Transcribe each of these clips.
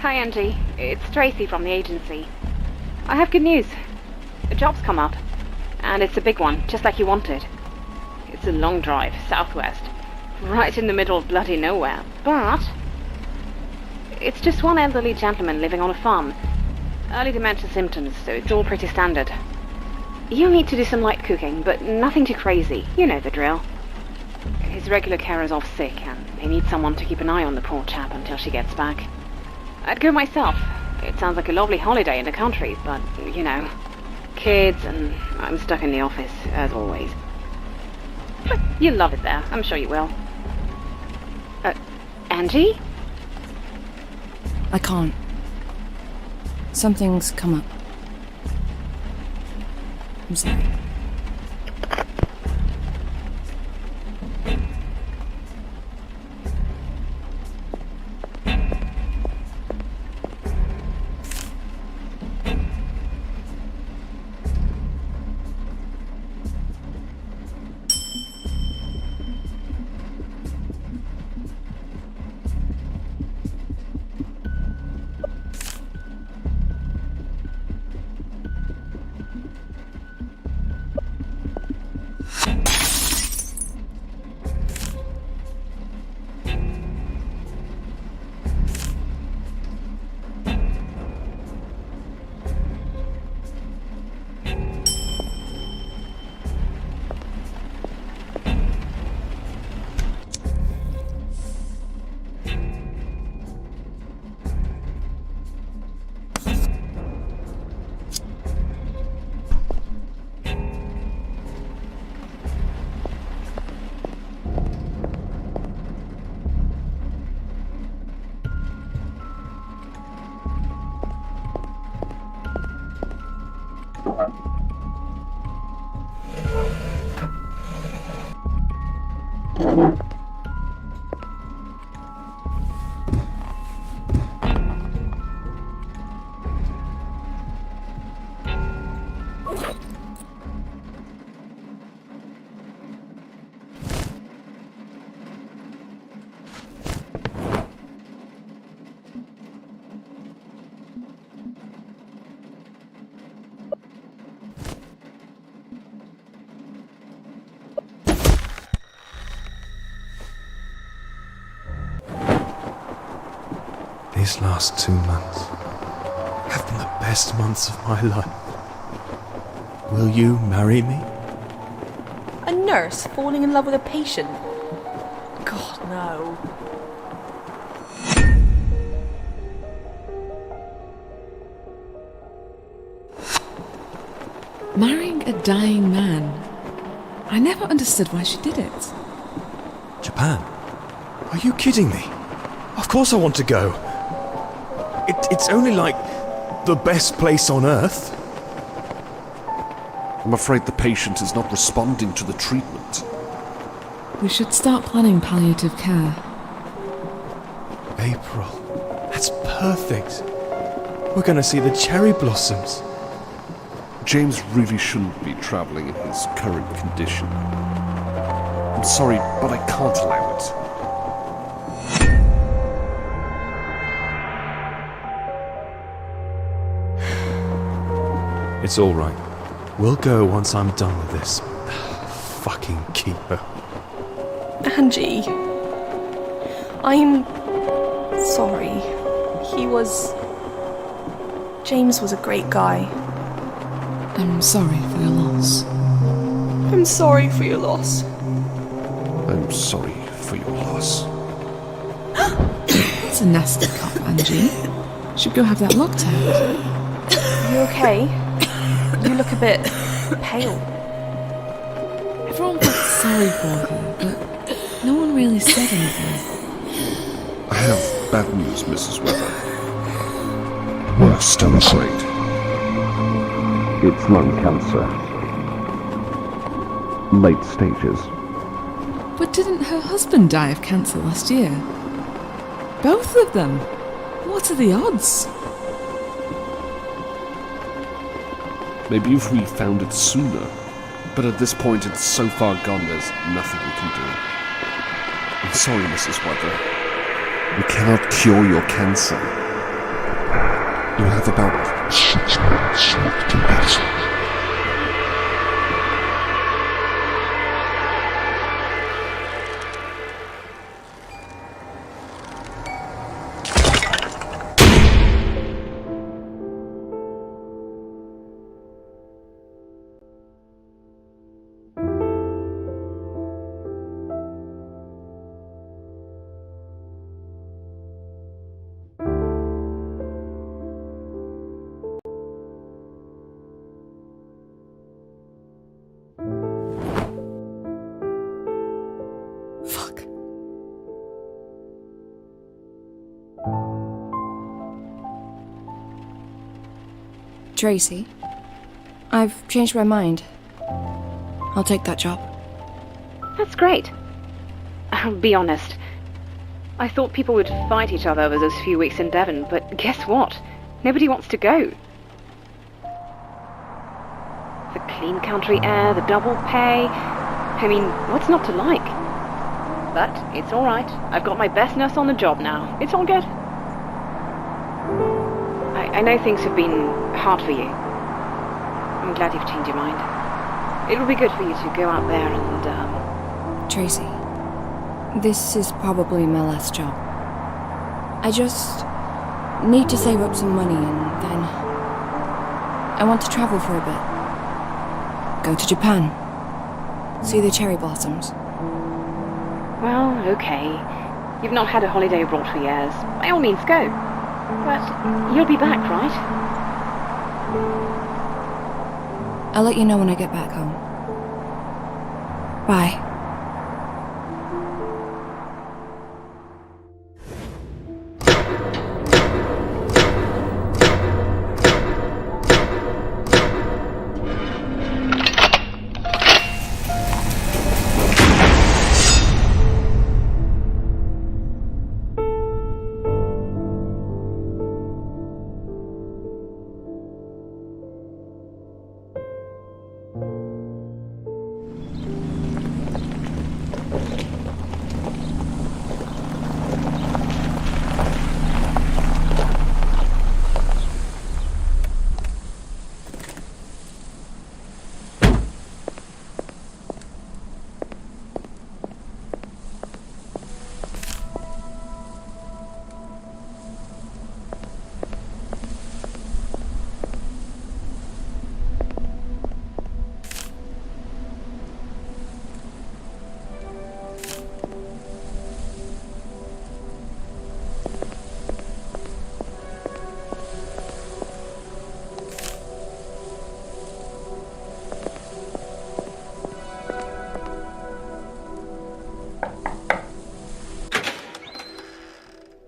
Hi, Angie. It's Tracy from the agency. I have good news. A job's come up. And it's a big one, just like you wanted. It's a long drive, southwest. Right in the middle of bloody nowhere. But it's just one elderly gentleman living on a farm. Early dementia symptoms, so it's all pretty standard. You'll need to do some light cooking, but nothing too crazy. You know the drill. His regular carer's off sick, and he needs someone to keep an eye on the poor chap until she gets back. I'd go myself. It sounds like a lovely holiday in the country, but, you know, kids, and I'm stuck in the office, as always. But you'll love it there. I'm sure you will. Angie? I can't. Something's come up. I'm sorry. These last 2 months have been the best months of my life. Will you marry me? A nurse falling in love with a patient? God, no. Marrying a dying man. I never understood why she did it. Japan? Are you kidding me? Of course I want to go. It's only like the best place on earth. I'm afraid the patient is not responding to the treatment. We should start planning palliative care. April. That's perfect. We're gonna see the cherry blossoms. James really shouldn't be travelling in his current condition. I'm sorry, but I can't allow it. It's all right. We'll go once I'm done with this fucking keeper. Angie, I'm sorry. James was a great guy. I'm sorry for your loss. I'm sorry for your loss. I'm sorry for your loss. That's a nasty cop, Angie. Should go have that looked at. Are you okay? You look a bit pale. Everyone felt sorry for her, but no one really said anything. I have bad news, Mrs. Weather. Worst, I'm afraid. It's lung cancer. Late stages. But didn't her husband die of cancer last year? Both of them? What are the odds? Maybe if we found it sooner. But at this point, it's so far gone, there's nothing we can do. I'm sorry, Mrs. Weather. We cannot cure your cancer. You have about 6 months with compassion. Fuck. Tracy, I've changed my mind. I'll take that job. That's great. I'll be honest. I thought people would fight each other over those few weeks in Devon, but guess what? Nobody wants to go. The clean country air, the double pay. I mean, what's not to like? But it's alright. I've got my best nurse on the job now. It's all good. I know things have been hard for you. I'm glad you've changed your mind. It'll be good for you to go out there and, Tracy, this is probably my last job. I just need to save up some money and then I want to travel for a bit. Go to Japan. See the cherry blossoms. Well, okay. You've not had a holiday abroad for years. By all means, go. But you'll be back, right? I'll let you know when I get back home. Bye.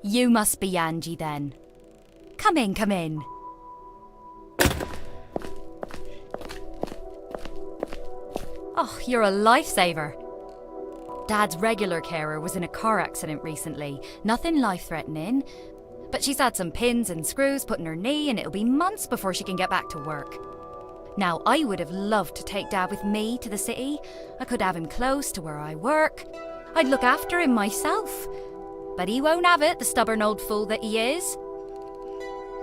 You must be Angie then. Come in, come in. Oh, you're a lifesaver. Dad's regular carer was in a car accident recently. Nothing life-threatening. But she's had some pins and screws put in her knee and it'll be months before she can get back to work. Now, I would have loved to take Dad with me to the city. I could have him close to where I work. I'd look after him myself. But he won't have it, the stubborn old fool that he is.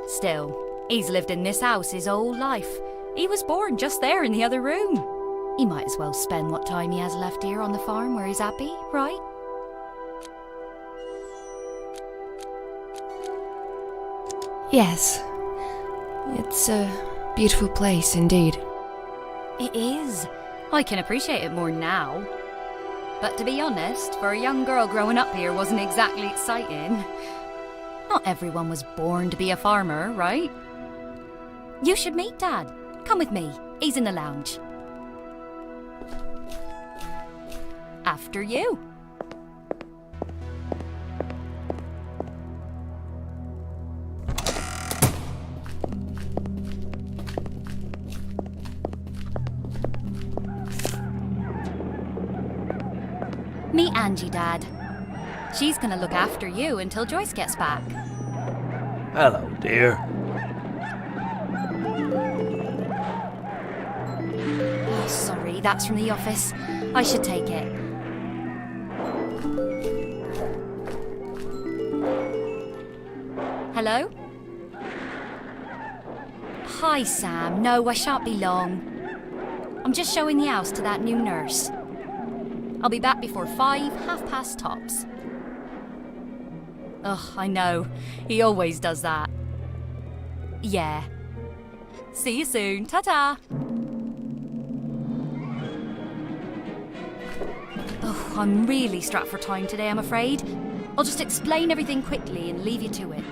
Still, he's lived in this house his whole life. He was born just there in the other room. He might as well spend what time he has left here on the farm where he's happy, right? Yes. It's a beautiful place indeed. It is. I can appreciate it more now. But to be honest, for a young girl growing up here wasn't exactly exciting. Not everyone was born to be a farmer, right? You should meet Dad. Come with me. He's in the lounge. After you. Meet Angie, Dad. She's gonna look after you until Joyce gets back. Hello, dear. Oh, sorry, that's from the office. I should take it. Hello? hi, Sam. No, I shan't be long. I'm just showing the house to that new nurse. I'll be back before 5, 5:30 tops. Ugh, I know. He always does that. Yeah. See you soon. Ta-ta. Oh, I'm really strapped for time today, I'm afraid. I'll just explain everything quickly and leave you to it.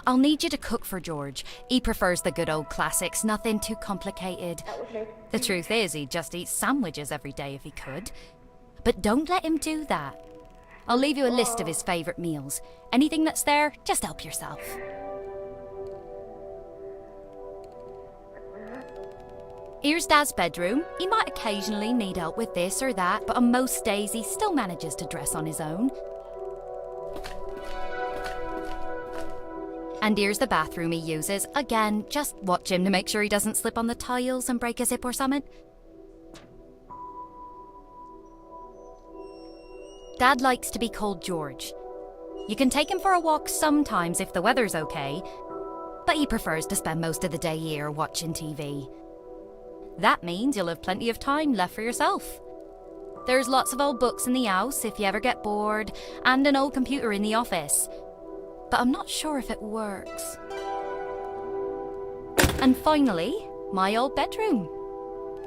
I'll need you to cook for George. He prefers the good old classics, nothing too complicated. The truth is, he'd just eat sandwiches every day if he could. But don't let him do that. I'll leave you a list of his favourite meals. Anything that's there, just help yourself. Here's Dad's bedroom. He might occasionally need help with this or that, but on most days he still manages to dress on his own. And here's the bathroom he uses. Again, just watch him to make sure he doesn't slip on the tiles and break his hip or something. Dad likes to be called George. You can take him for a walk sometimes if the weather's okay, but he prefers to spend most of the day here watching TV. That means you'll have plenty of time left for yourself. There's lots of old books in the house if you ever get bored, and an old computer in the office. But I'm not sure if it works. And finally, my old bedroom.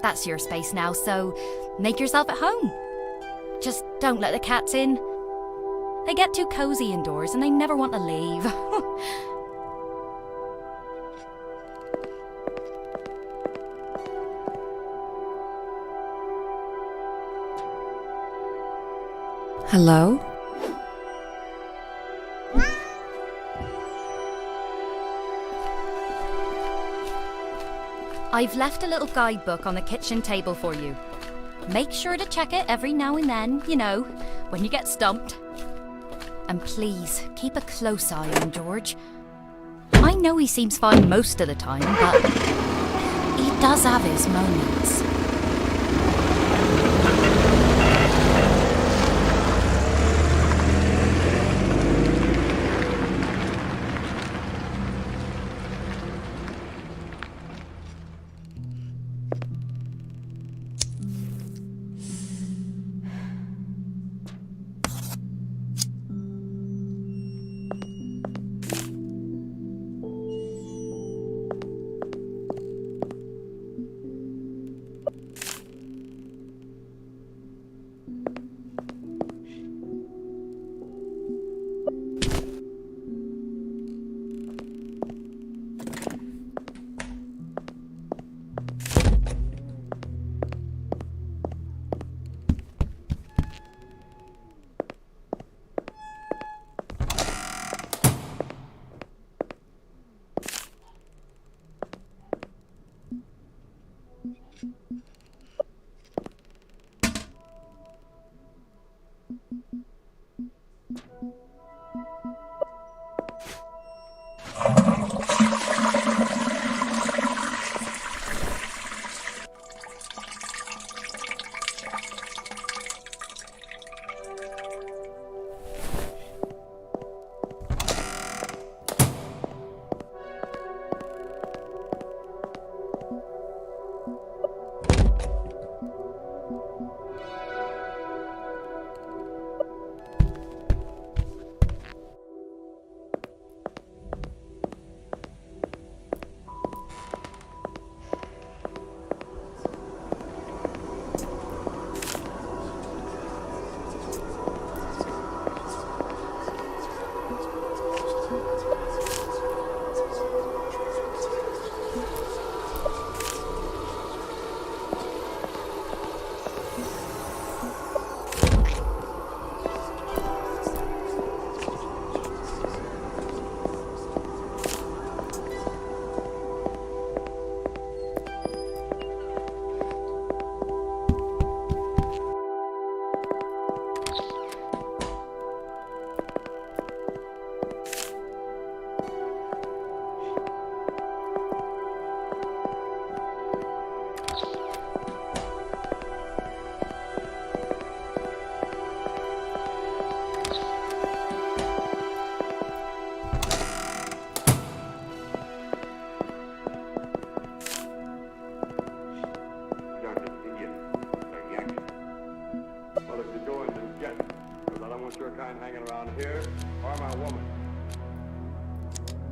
That's your space now, so make yourself at home. Just don't let the cats in. They get too cozy indoors and they never want to leave. Hello? I've left a little guidebook on the kitchen table for you. Make sure to check it every now and then, you know, when you get stumped. And please, keep a close eye on George. I know he seems fine most of the time, but he does have his moments.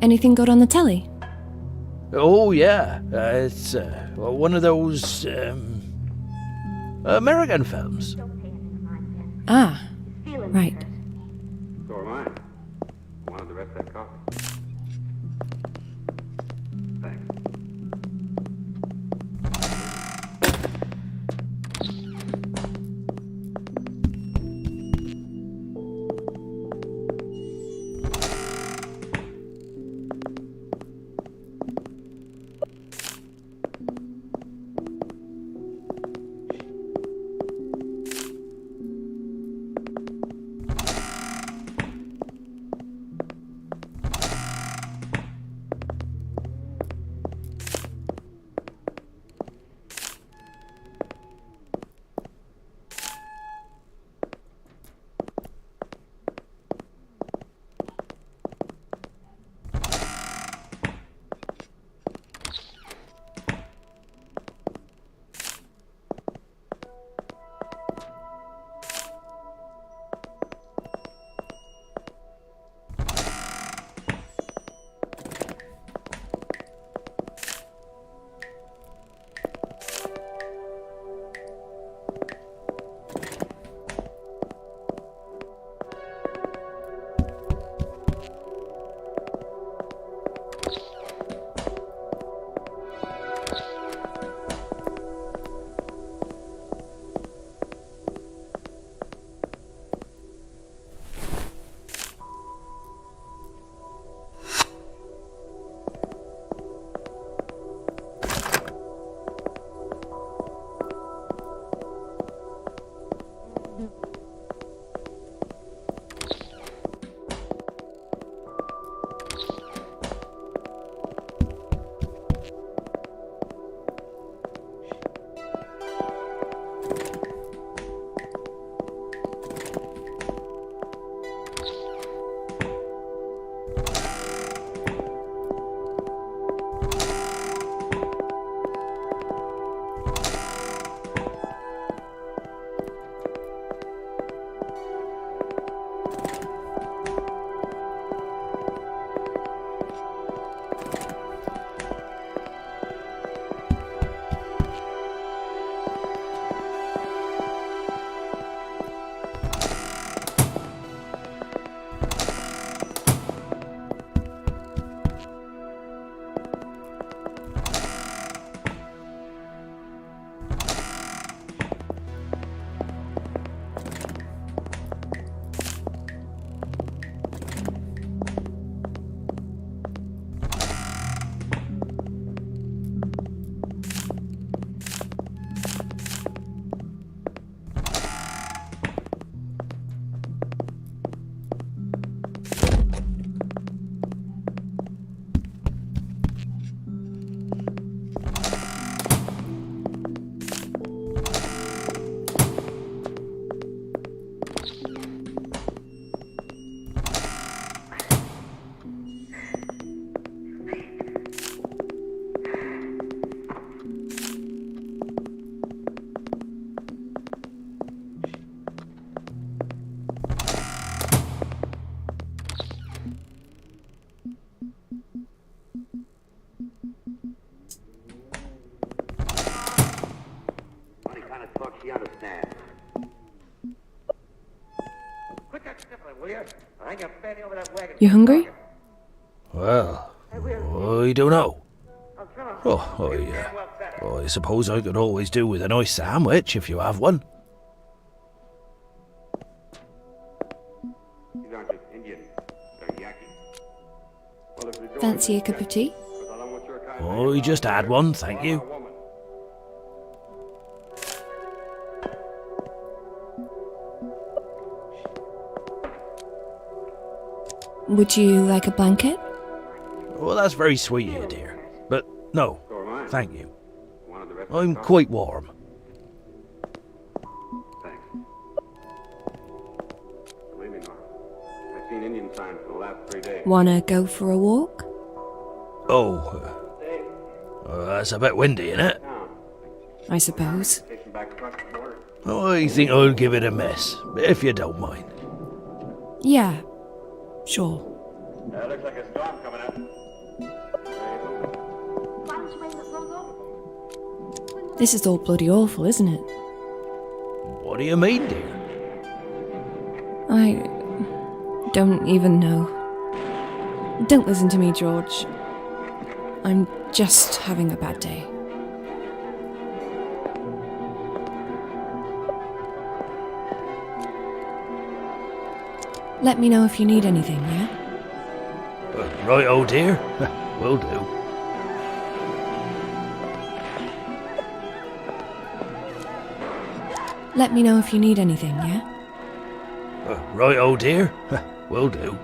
Anything good on the telly? Oh, yeah. It's one of those American films. Ah, right. So am I. Wanted the rest of that coffee. Thanks. She understands. Quit that sniffling, will you? I ain't got Fanny over that wagon. You hungry? Well, I don't know. I suppose I could always do with a nice sandwich if you have one. These aren't just Indian. They're Yaki. Well, if you're doing Fancy a cup of tea? I just had one, thank you. Would you like a blanket? Well, that's very sweet of you, dear. But no, So am I. thank you. Wanted the rest I'm of the quite warm. Thanks. Believe me, Nora. I've seen Indian signs for the last 3 days. Wanna go for a walk? That's a bit windy, isn't it? I suppose. Station back across the border. I think I'll give it a miss, if you don't mind. Yeah, Sure. Looks like a storm coming up. This is all bloody awful, isn't it? What do you mean, dear? I don't even know. Don't listen to me, George. I'm just having a bad day. Let me know if you need anything, yeah? Right, oh dear. Will do. Let me know if you need anything, yeah? Right, oh dear. Will do.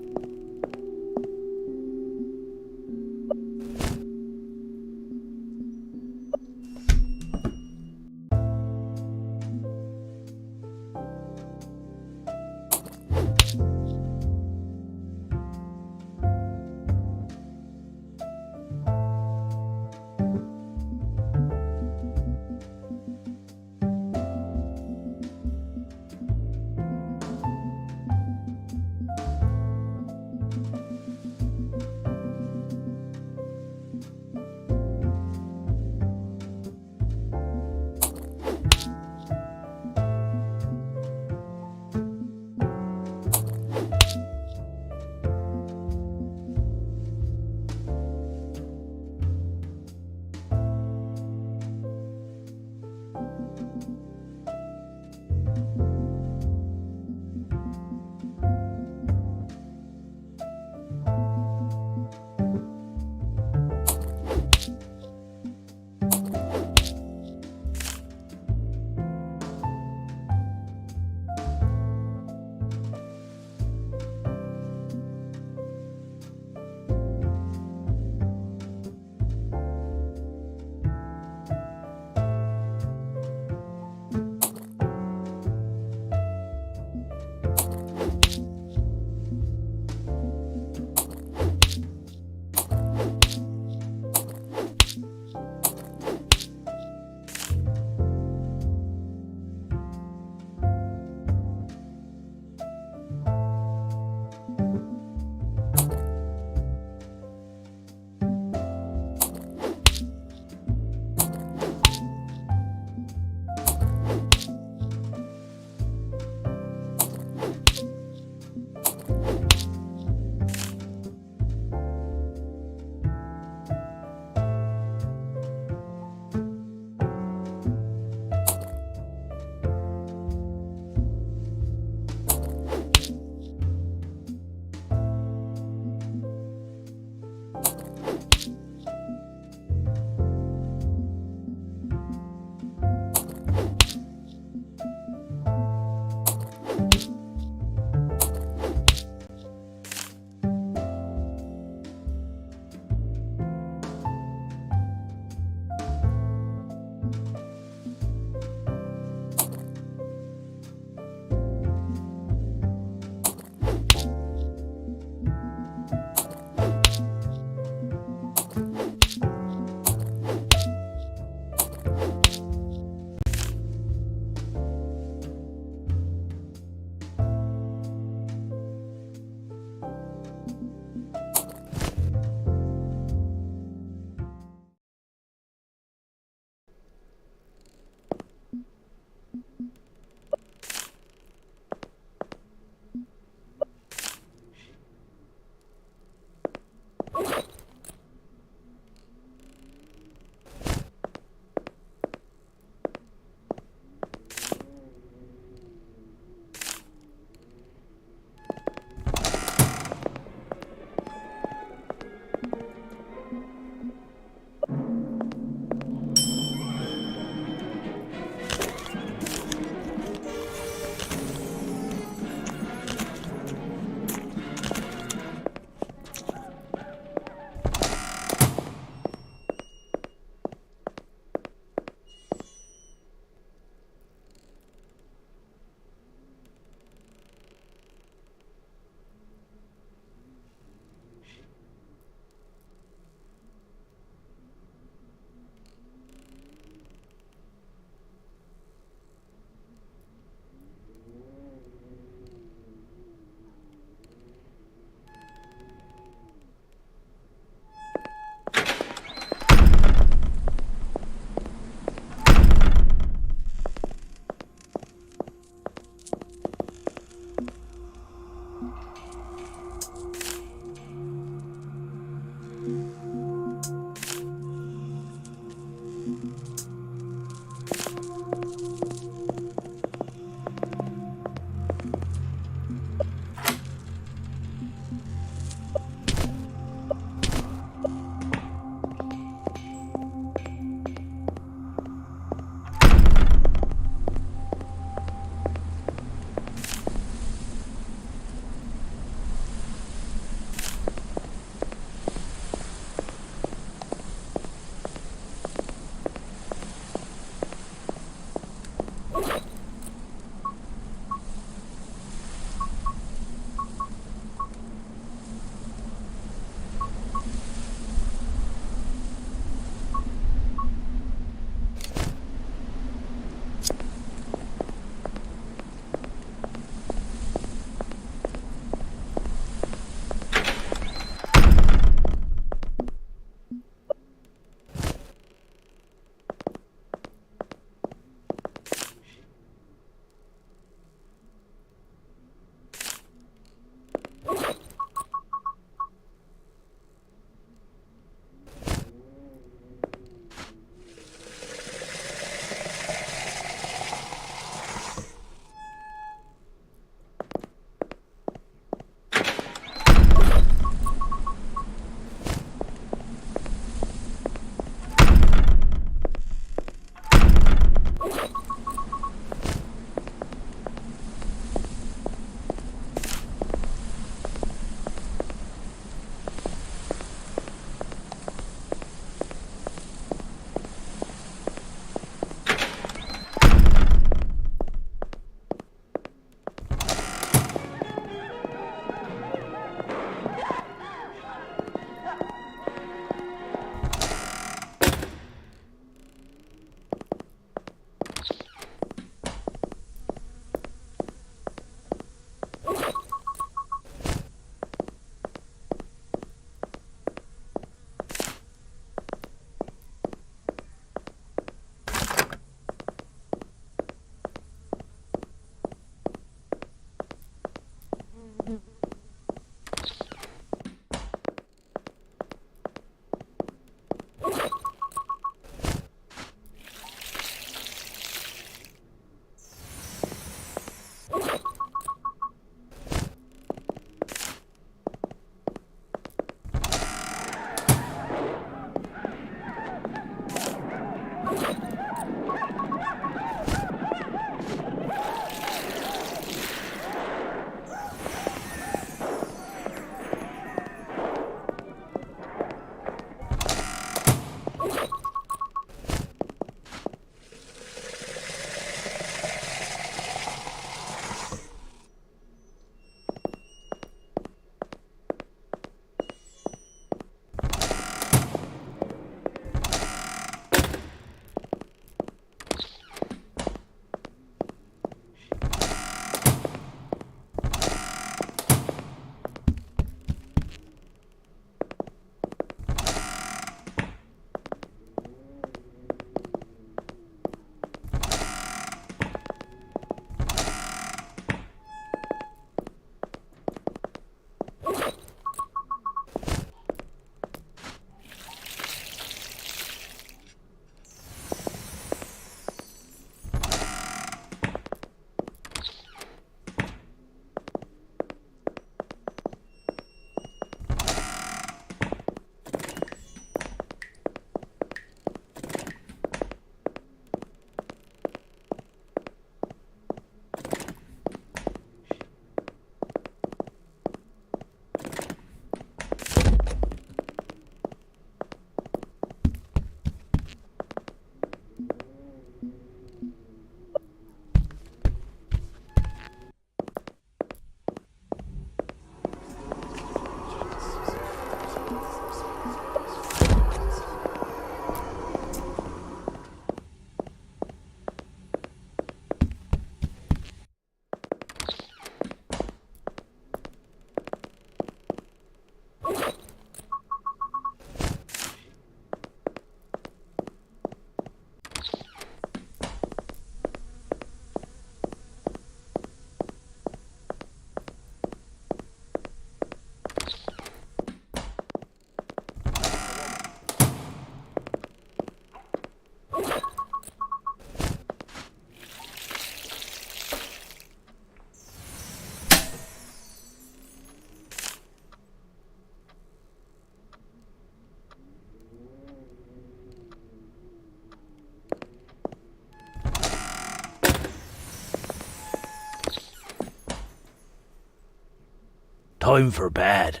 time for bed.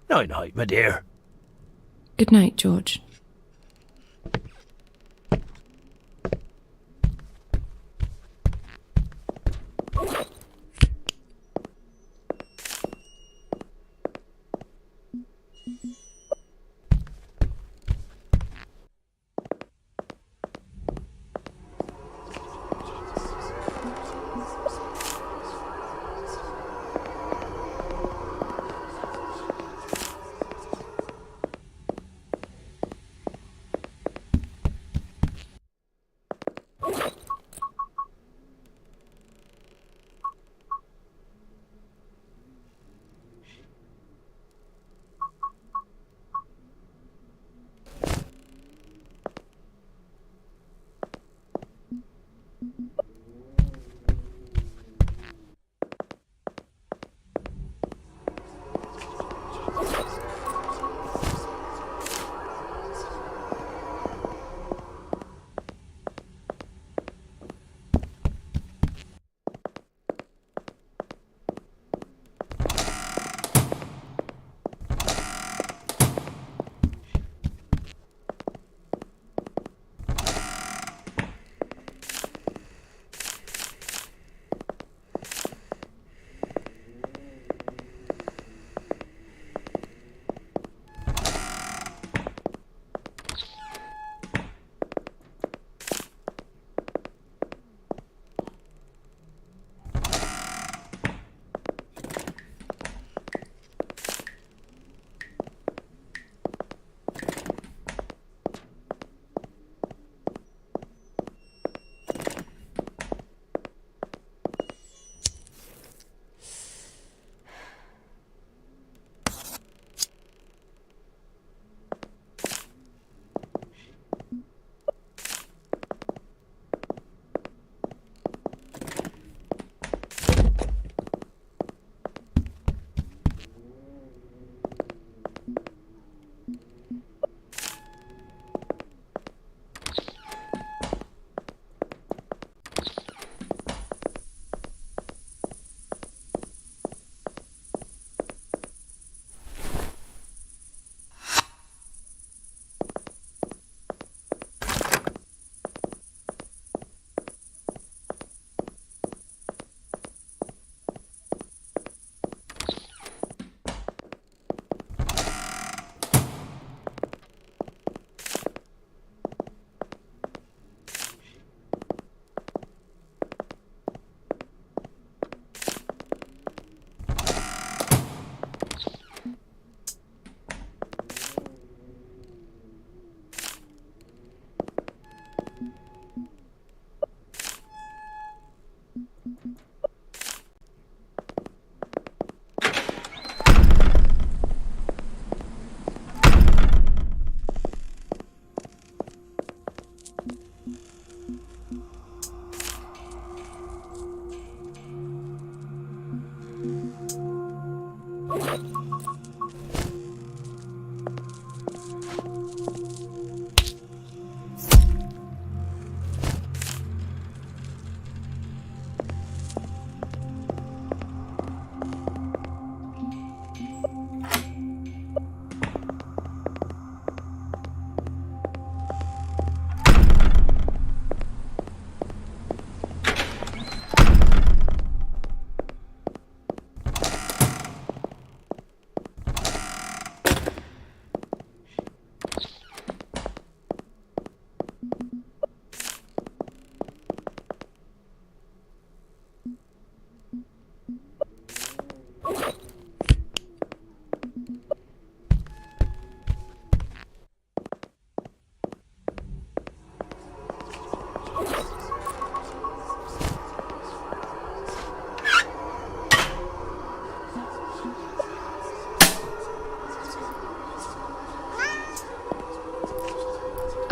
Night-night, my dear. Good night, George.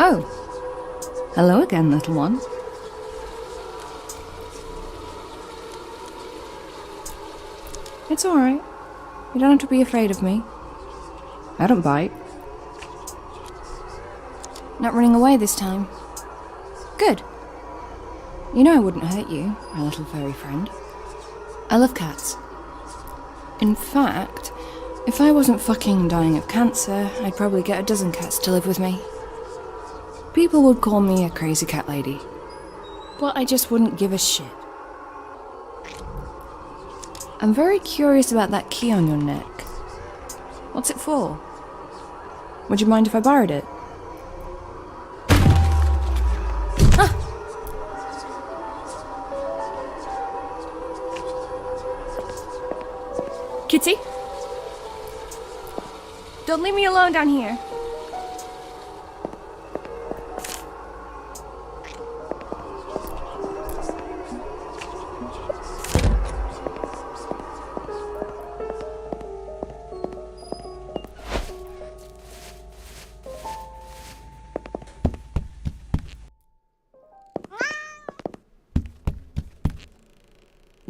Oh. Hello again, little one. It's alright. You don't have to be afraid of me. I don't bite. Not running away this time. Good. You know I wouldn't hurt you, my little furry friend. I love cats. In fact, if I wasn't fucking dying of cancer, I'd probably get a dozen cats to live with me. People would call me a crazy cat lady, but I just wouldn't give a shit. I'm very curious about that key on your neck. What's it for? Would you mind if I borrowed it? Kitty? Don't leave me alone down here.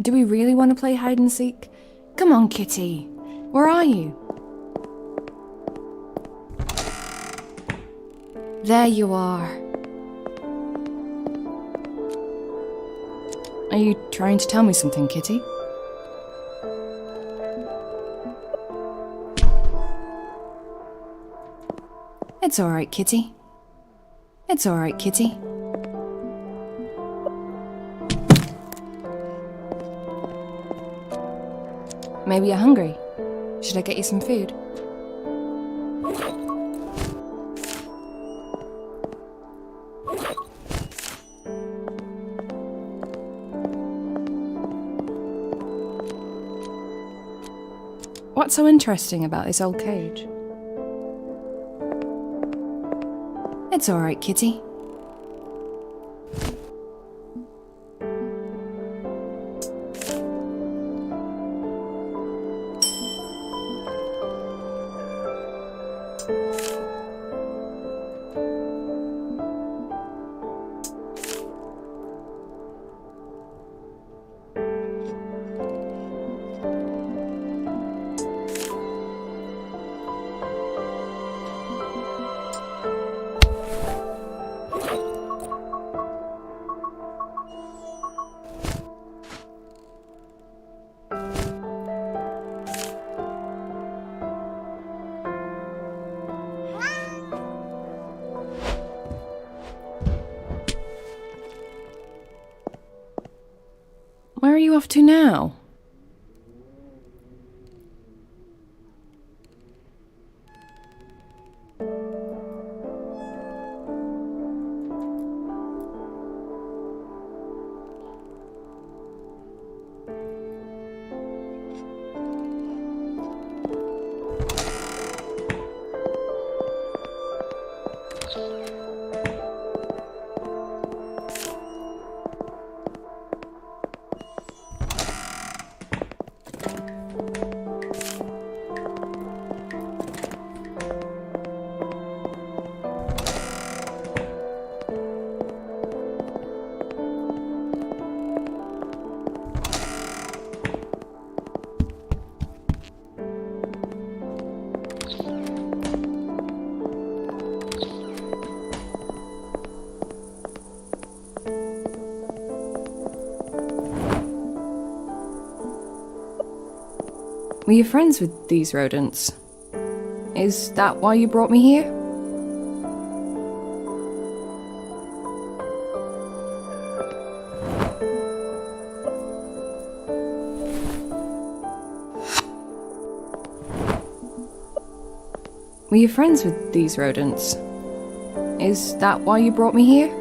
Do we really want to play hide and seek? Come on, Kitty. Where are you? There you are. Are you trying to tell me something, Kitty? It's alright, Kitty. It's alright, Kitty. Maybe you're hungry. Should I get you some food? What's so interesting about this old cage? It's alright, Kitty. Where are you off to now? Were you friends with these rodents? Is that why you brought me here? Were you friends with these rodents? Is that why you brought me here?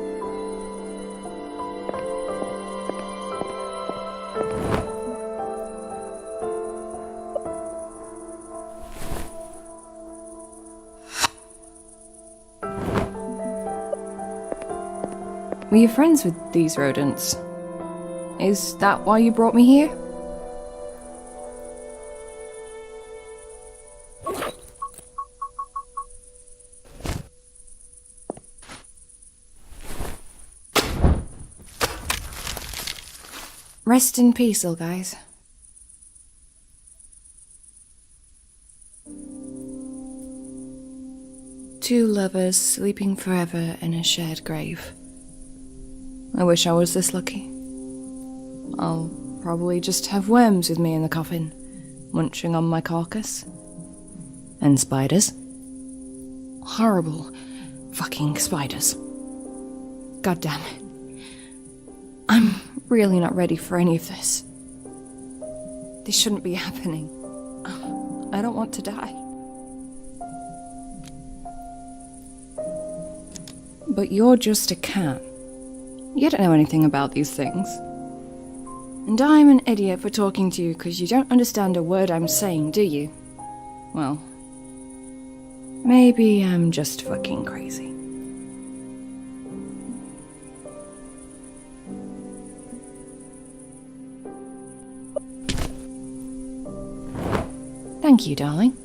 Were you friends with these rodents? Is that why you brought me here? Rest in peace, little guys. Two lovers sleeping forever in a shared grave. I wish I was this lucky. I'll probably just have worms with me in the coffin, munching on my carcass. And spiders. Horrible fucking spiders. God damn it. I'm really not ready for any of this. This shouldn't be happening. I don't want to die. But you're just a cat. You don't know anything about these things. And I'm an idiot for talking to you because you don't understand a word I'm saying, do you? Well, maybe I'm just fucking crazy. Thank you, darling.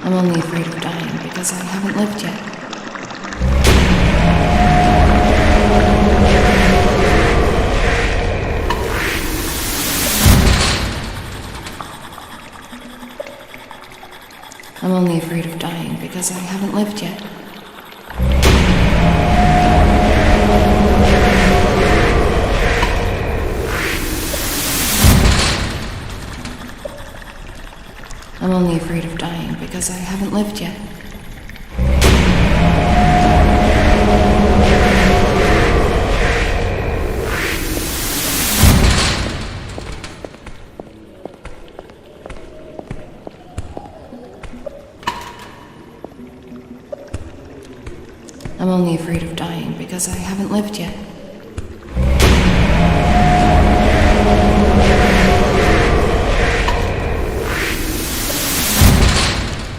I'm only afraid of dying because I haven't lived yet. I'm only afraid of dying because I haven't lived yet. I'm only afraid of dying because I haven't lived yet. I'm only afraid of dying because I haven't lived yet.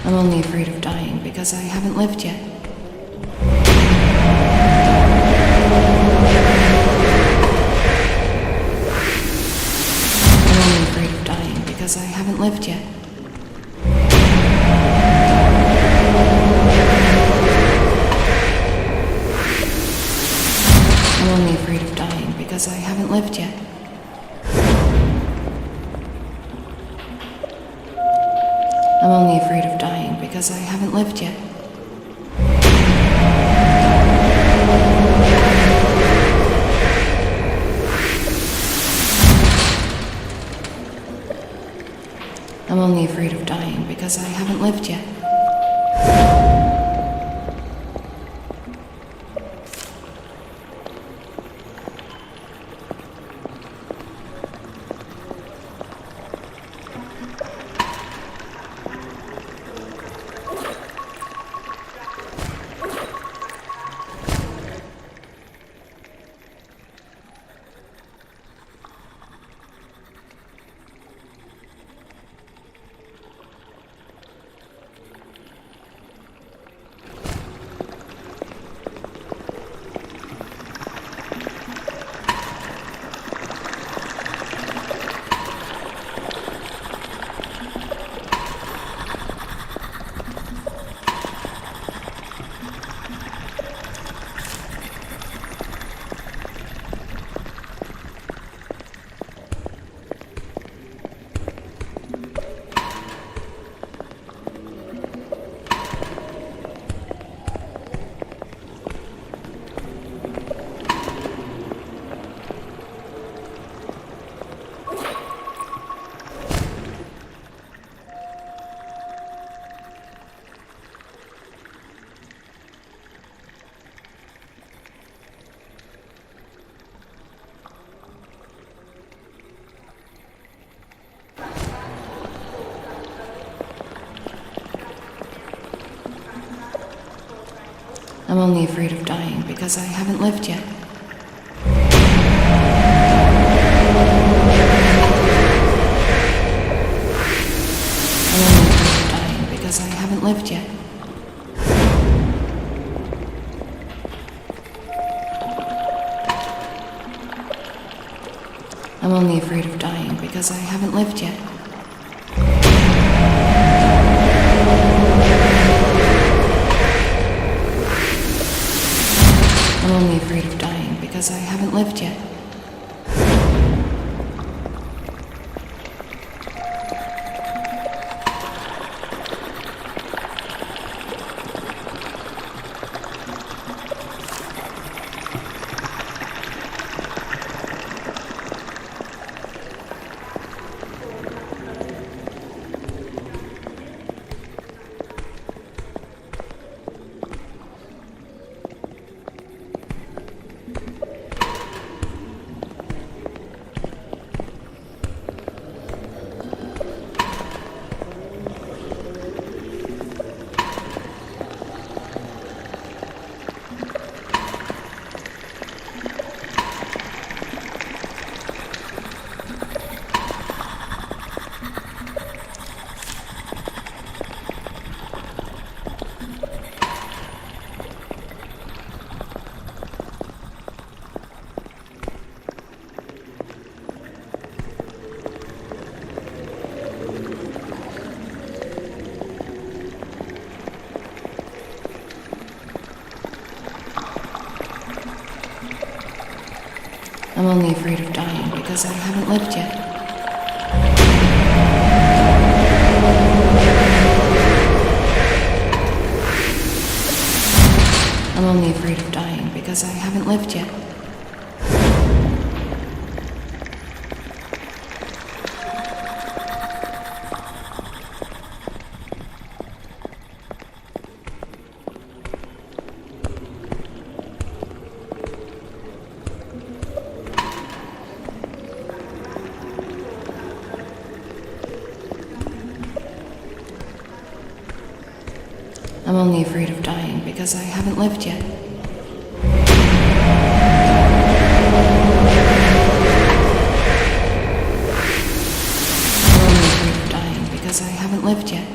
I'm only afraid of dying because I haven't lived yet. I'm only afraid of dying because I haven't lived yet. I'm only afraid of dying because I haven't lived yet. I'm only afraid of dying because I haven't lived yet. I'm only afraid of dying because I haven't lived yet. I'm only afraid of dying because I haven't lived yet. I'm only afraid of dying because I haven't lived yet. I'm only afraid of dying because I haven't lived yet. I'm only afraid of dying because I haven't lived yet. I'm only afraid of dying because I haven't lived yet. I'm only afraid of dying because I haven't lived yet. I'm only afraid of dying because I haven't lived yet. I'm only afraid of dying because I haven't lived yet.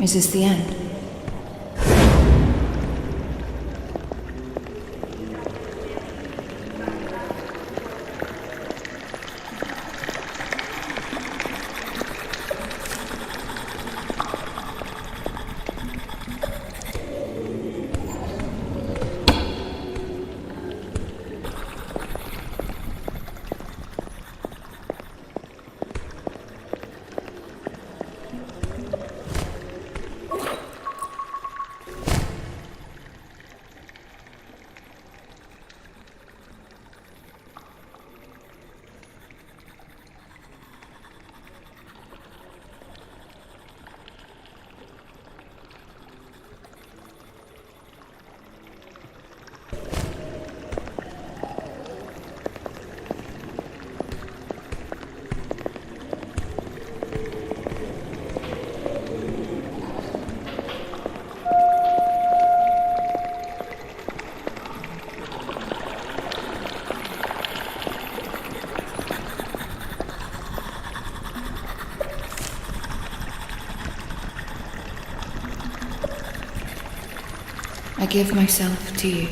Is this the end? I give myself to you.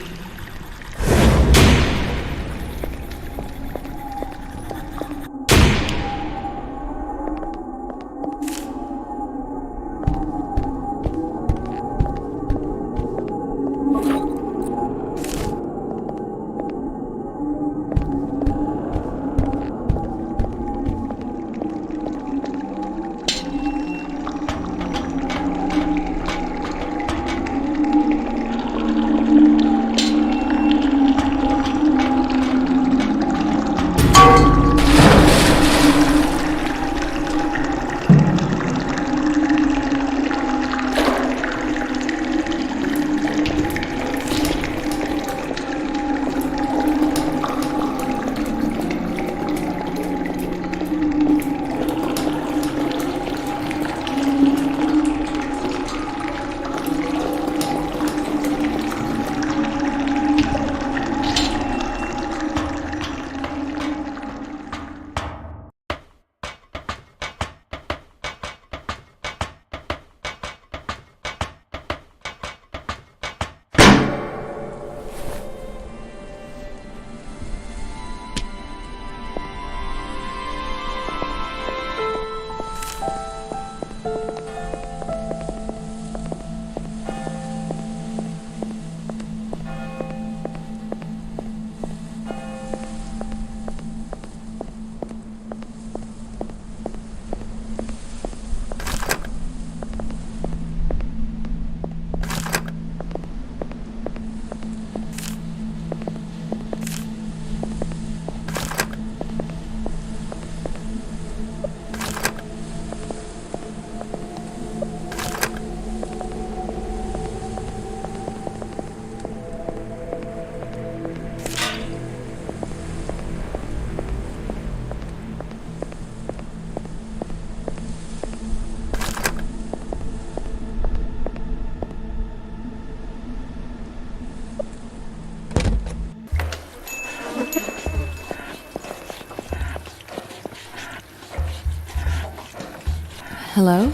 Hello?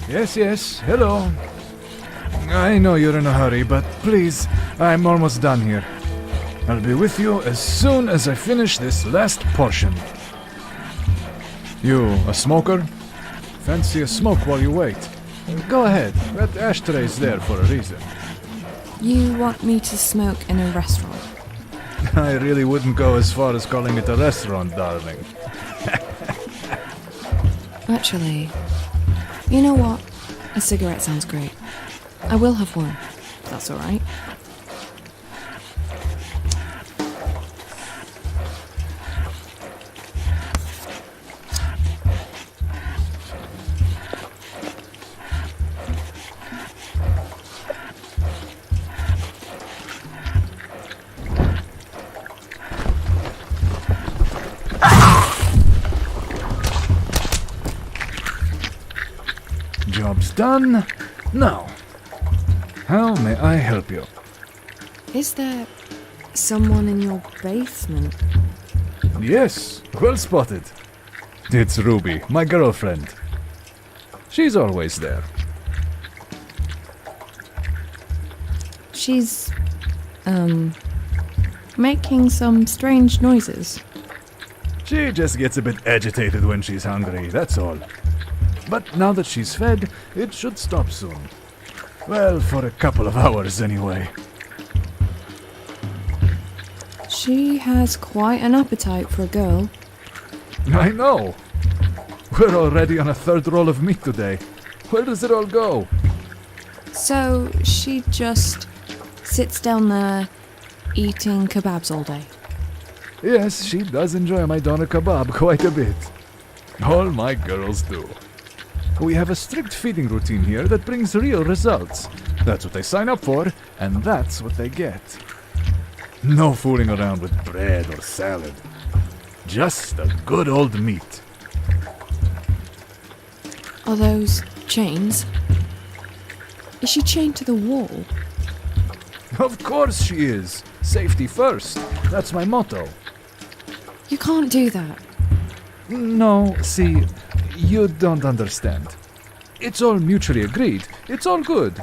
Yes, yes, hello. I know you're in a hurry, but please, I'm almost done here. I'll be with you as soon as I finish this last portion. You a smoker? Fancy a smoke while you wait? Go ahead, that ashtray is there for a reason. You want me to smoke in a restaurant? I really wouldn't go as far as calling it a restaurant, darling. Actually, you know what? A cigarette sounds great. I will have one, if that's alright. Job's done. Now, how may I help you? Is there someone in your basement? Yes, well spotted. It's Ruby, my girlfriend. She's always there. She's, making some strange noises. She just gets a bit agitated when she's hungry, that's all. But now that she's fed, it should stop soon. Well, for a couple of hours anyway. She has quite an appetite for a girl. I know. We're already on a third roll of meat today. Where does it all go? So she just sits down there eating kebabs all day. Yes, she does enjoy my doner kebab quite a bit. All my girls do. We have a strict feeding routine here that brings real results. That's what they sign up for, and that's what they get. No fooling around with bread or salad. Just a good old meat. Are those chains? Is she chained to the wall? Of course she is. Safety first. That's my motto. You can't do that. No, see, you don't understand. It's all mutually agreed. It's all good.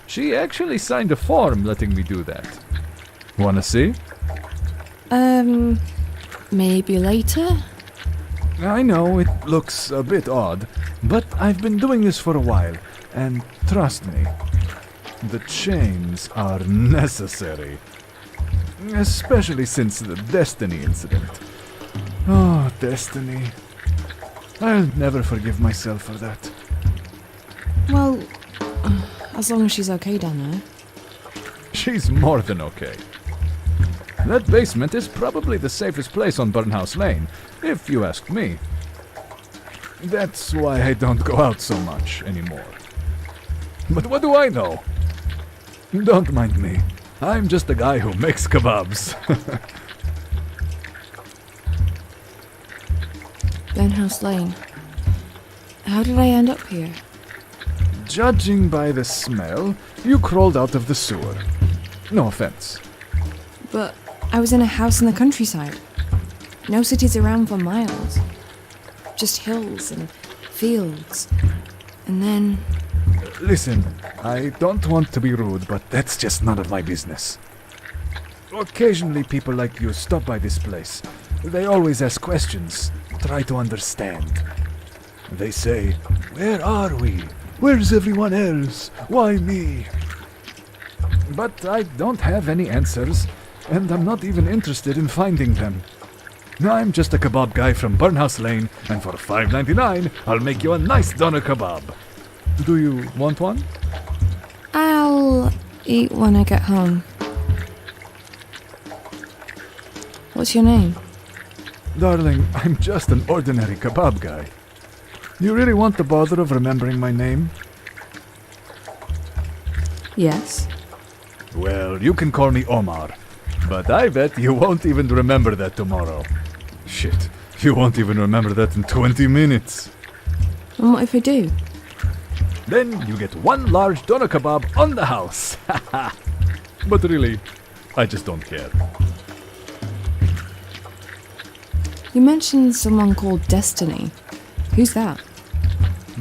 She actually signed a form letting me do that. Wanna see? Maybe later? I know it looks a bit odd, but I've been doing this for a while, and trust me, the chains are necessary. Especially since the Destiny incident. Oh, Destiny. I'll never forgive myself for that. Well, as long as she's okay down there. She's more than okay. That basement is probably the safest place on Burnhouse Lane, if you ask me. That's why I don't go out so much anymore. But what do I know? Don't mind me. I'm just a guy who makes kebabs. Burnhouse Lane. How did I end up here? Judging by the smell, you crawled out of the sewer. No offense. But I was in a house in the countryside. No cities around for miles. Just hills and fields. And then... Listen, I don't want to be rude, but that's just none of my business. Occasionally people like you stop by this place. They always ask questions, try to understand. They say, where are we? Where's everyone else? Why me? But I don't have any answers, and I'm not even interested in finding them. I'm just a kebab guy from Burnhouse Lane, and for $5.99, I'll make you a nice doner kebab. Do you want one? I'll eat when I get home. What's your name? Darling, I'm just an ordinary kebab guy. You really want the bother of remembering my name? Yes. Well, you can call me Omar, but I bet you won't even remember that tomorrow. Shit, you won't even remember that in 20 minutes. And what if I do? Then you get one large doner kebab on the house. But really, I just don't care. You mentioned someone called Destiny. Who's that?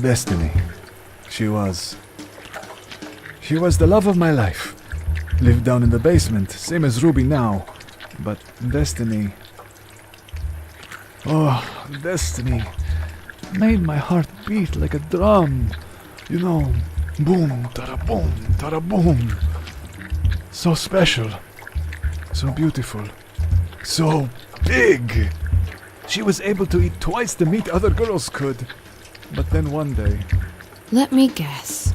Destiny. She was the love of my life. Lived down in the basement, same as Ruby now. But Destiny... Oh, Destiny made my heart beat like a drum. You know, boom, tada-boom, tada-boom. So special. So beautiful. So big. She was able to eat twice the meat other girls could. But then one day... Let me guess.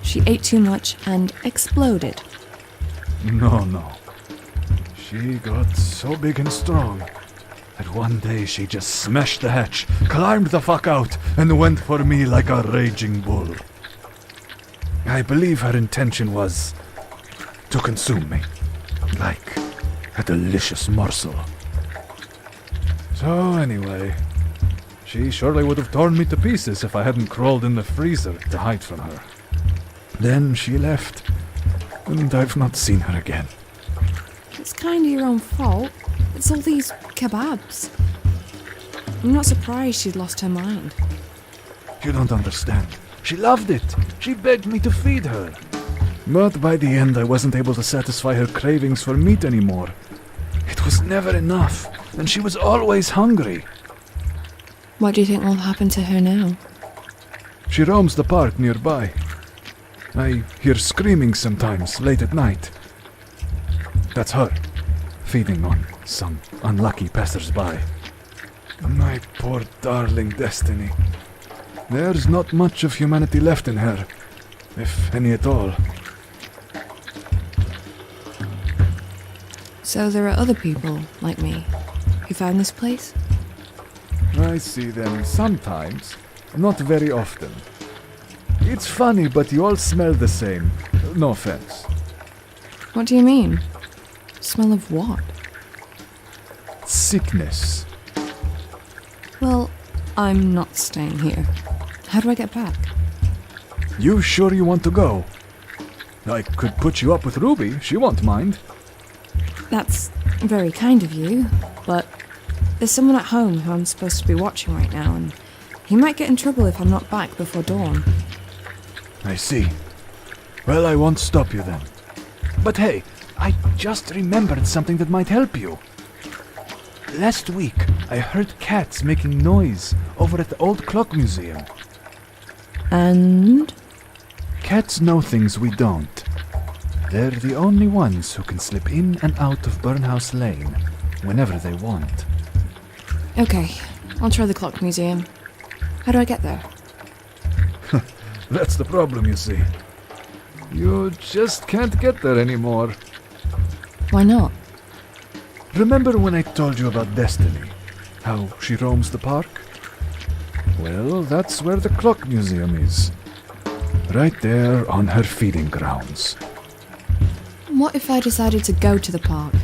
She ate too much and exploded. No. She got so big and strong that one day she just smashed the hatch, climbed the fuck out, and went for me like a raging bull. I believe her intention was to consume me, like a delicious morsel. So anyway, she surely would have torn me to pieces if I hadn't crawled in the freezer to hide from her. Then she left, and I've not seen her again. It's kind of your own fault. It's all these kebabs. I'm not surprised she'd lost her mind. You don't understand. She loved it. She begged me to feed her. But by the end, I wasn't able to satisfy her cravings for meat anymore. It was never enough, and she was always hungry. What do you think will happen to her now? She roams the park nearby. I hear screaming sometimes, late at night. That's her, feeding on some unlucky passers-by. My poor darling Destiny. There's not much of humanity left in her, if any at all. So there are other people, like me, who found this place? I see them sometimes, not very often. It's funny, but you all smell the same. No offense. What do you mean? Smell of what? Sickness. Well, I'm not staying here. How do I get back? You sure you want to go? I could put you up with Ruby. She won't mind. That's very kind of you, but there's someone at home who I'm supposed to be watching right now, and he might get in trouble if I'm not back before dawn. I see. Well, I won't stop you then. But hey, I just remembered something that might help you. Last week, I heard cats making noise over at the old clock museum. And? Cats know things we don't. They're the only ones who can slip in and out of Burnhouse Lane whenever they want. Okay, I'll try the clock museum. How do I get there? That's the problem, you see. You just can't get there anymore. Why not? Remember when I told you about Destiny? How she roams the park? Well, that's where the clock museum is. Right there on her feeding grounds. What if I decided to go to the park?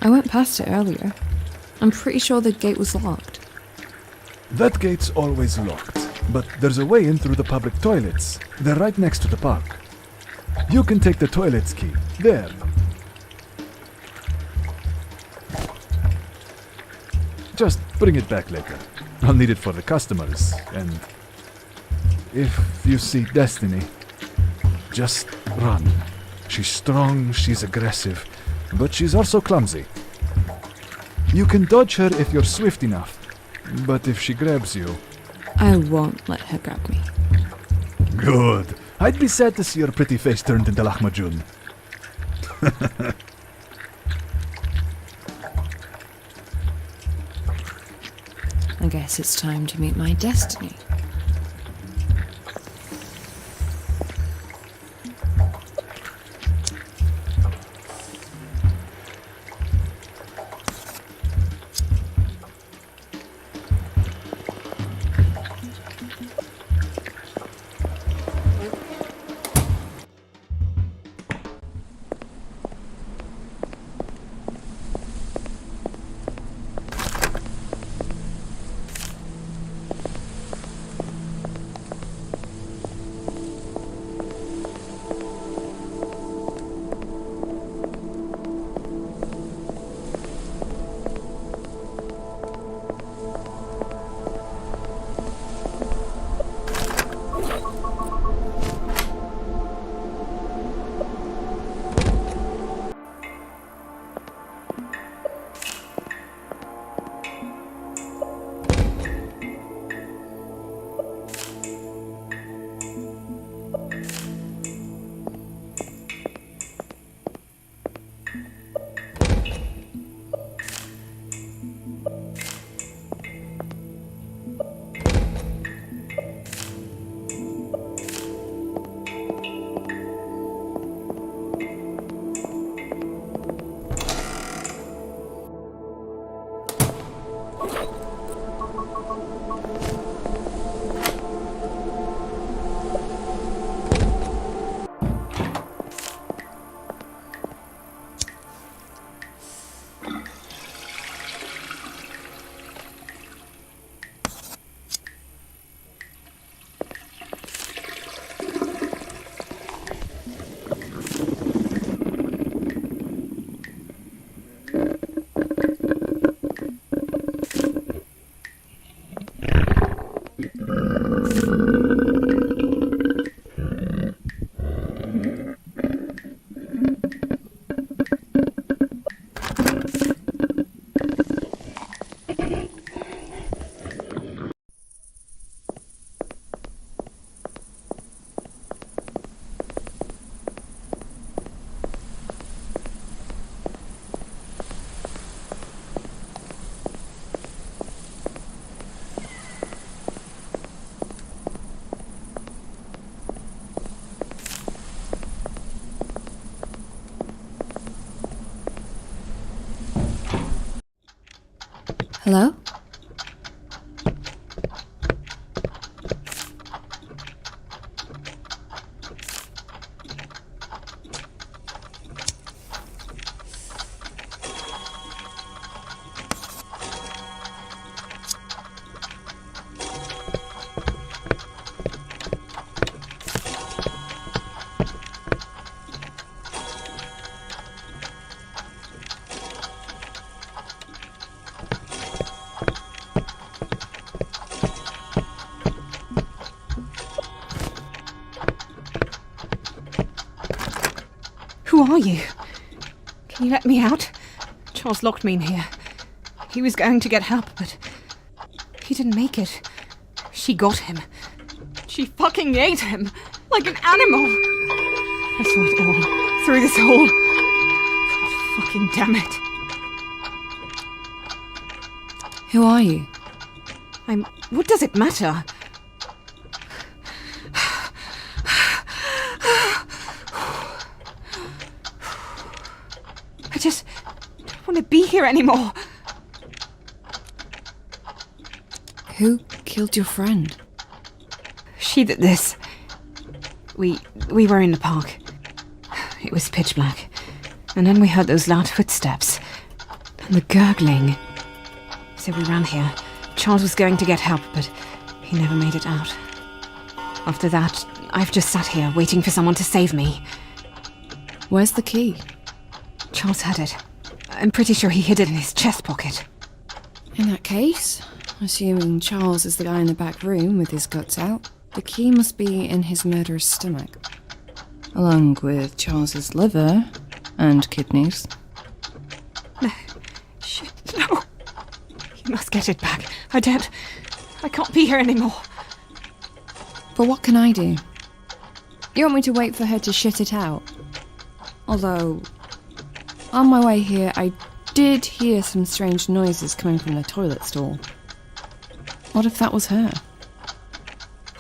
I went past it earlier. I'm pretty sure the gate was locked. That gate's always locked, but there's a way in through the public toilets. They're right next to the park. You can take the toilet's key. There. Just bring it back later. I'll need it for the customers, and if you see Destiny, just run. She's strong, she's aggressive, but she's also clumsy. You can dodge her if you're swift enough, but if she grabs you... I won't let her grab me. Good. I'd be sad to see your pretty face turned into Lahmacun. I guess it's time to meet my destiny. Hello? Who are you? Can you let me out? Charles locked me in here. He was going to get help, but he didn't make it. She got him. She fucking ate him like an animal. I saw it all through this hole. God fucking damn it. Who are you? What does it matter? I just don't want to be here anymore. Who killed your friend? She did this. We were in the park. It was pitch black. And then we heard those loud footsteps. And the gurgling. So we ran here. Charles was going to get help, but he never made it out. After that, I've just sat here waiting for someone to save me. Where's the key? Charles had it. I'm pretty sure he hid it in his chest pocket. In that case, assuming Charles is the guy in the back room with his guts out, the key must be in his murderer's stomach. Along with Charles's liver and kidneys. No. Shit, no. You must get it back. I can't be here anymore. But what can I do? You want me to wait for her to shit it out? Although, on my way here, I did hear some strange noises coming from the toilet stall. What if that was her?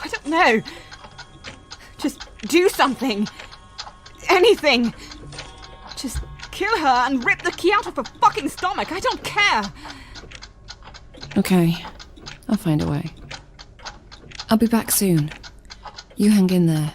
I don't know. Just do something. Anything. Just kill her and rip the key out of her fucking stomach. I don't care. Okay, I'll find a way. I'll be back soon. You hang in there.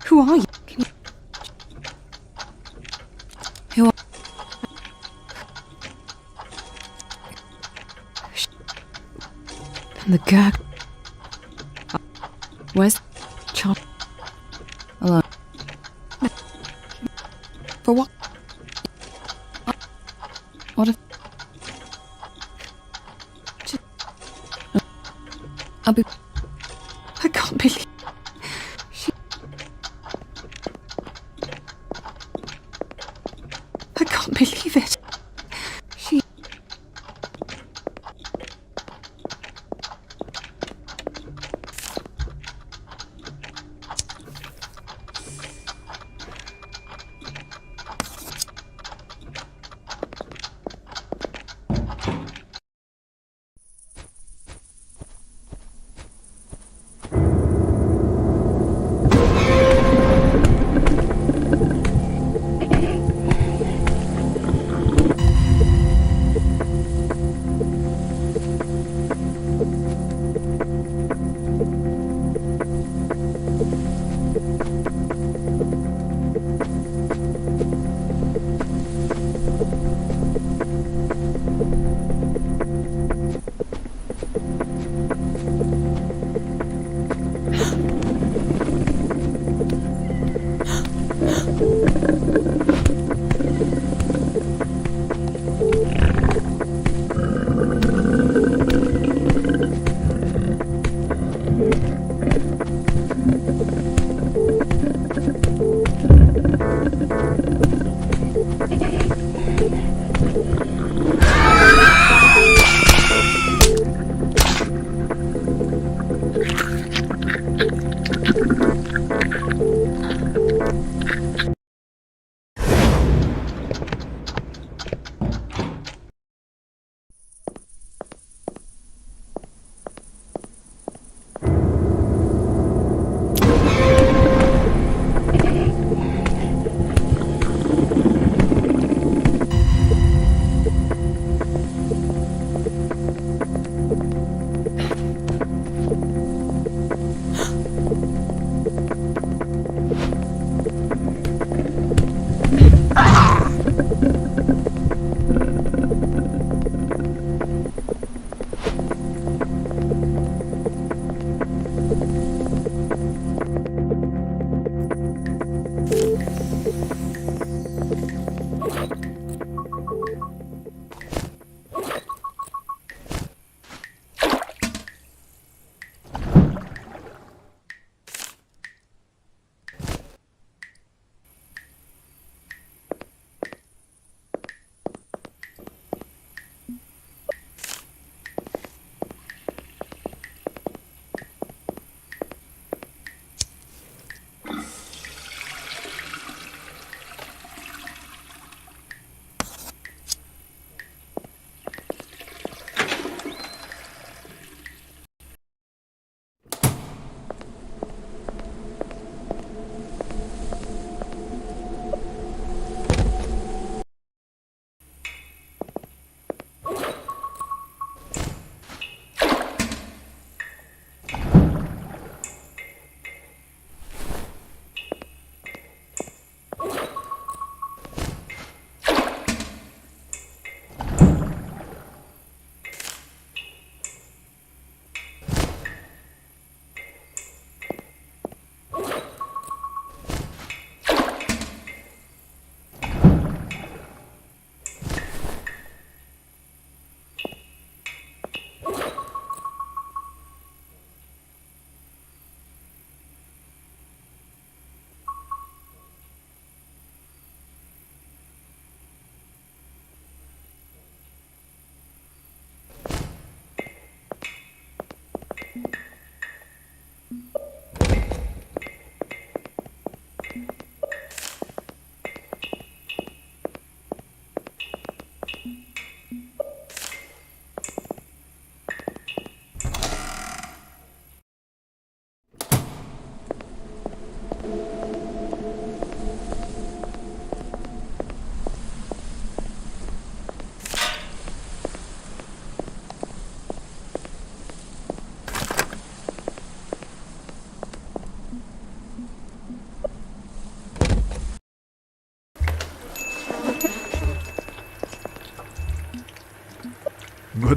Who are you? Who are... And the gurg. Where's Charles? alone? For what? What if... I'll be... I can't believe... I can't believe it. She...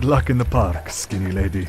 Good luck in the park, skinny lady.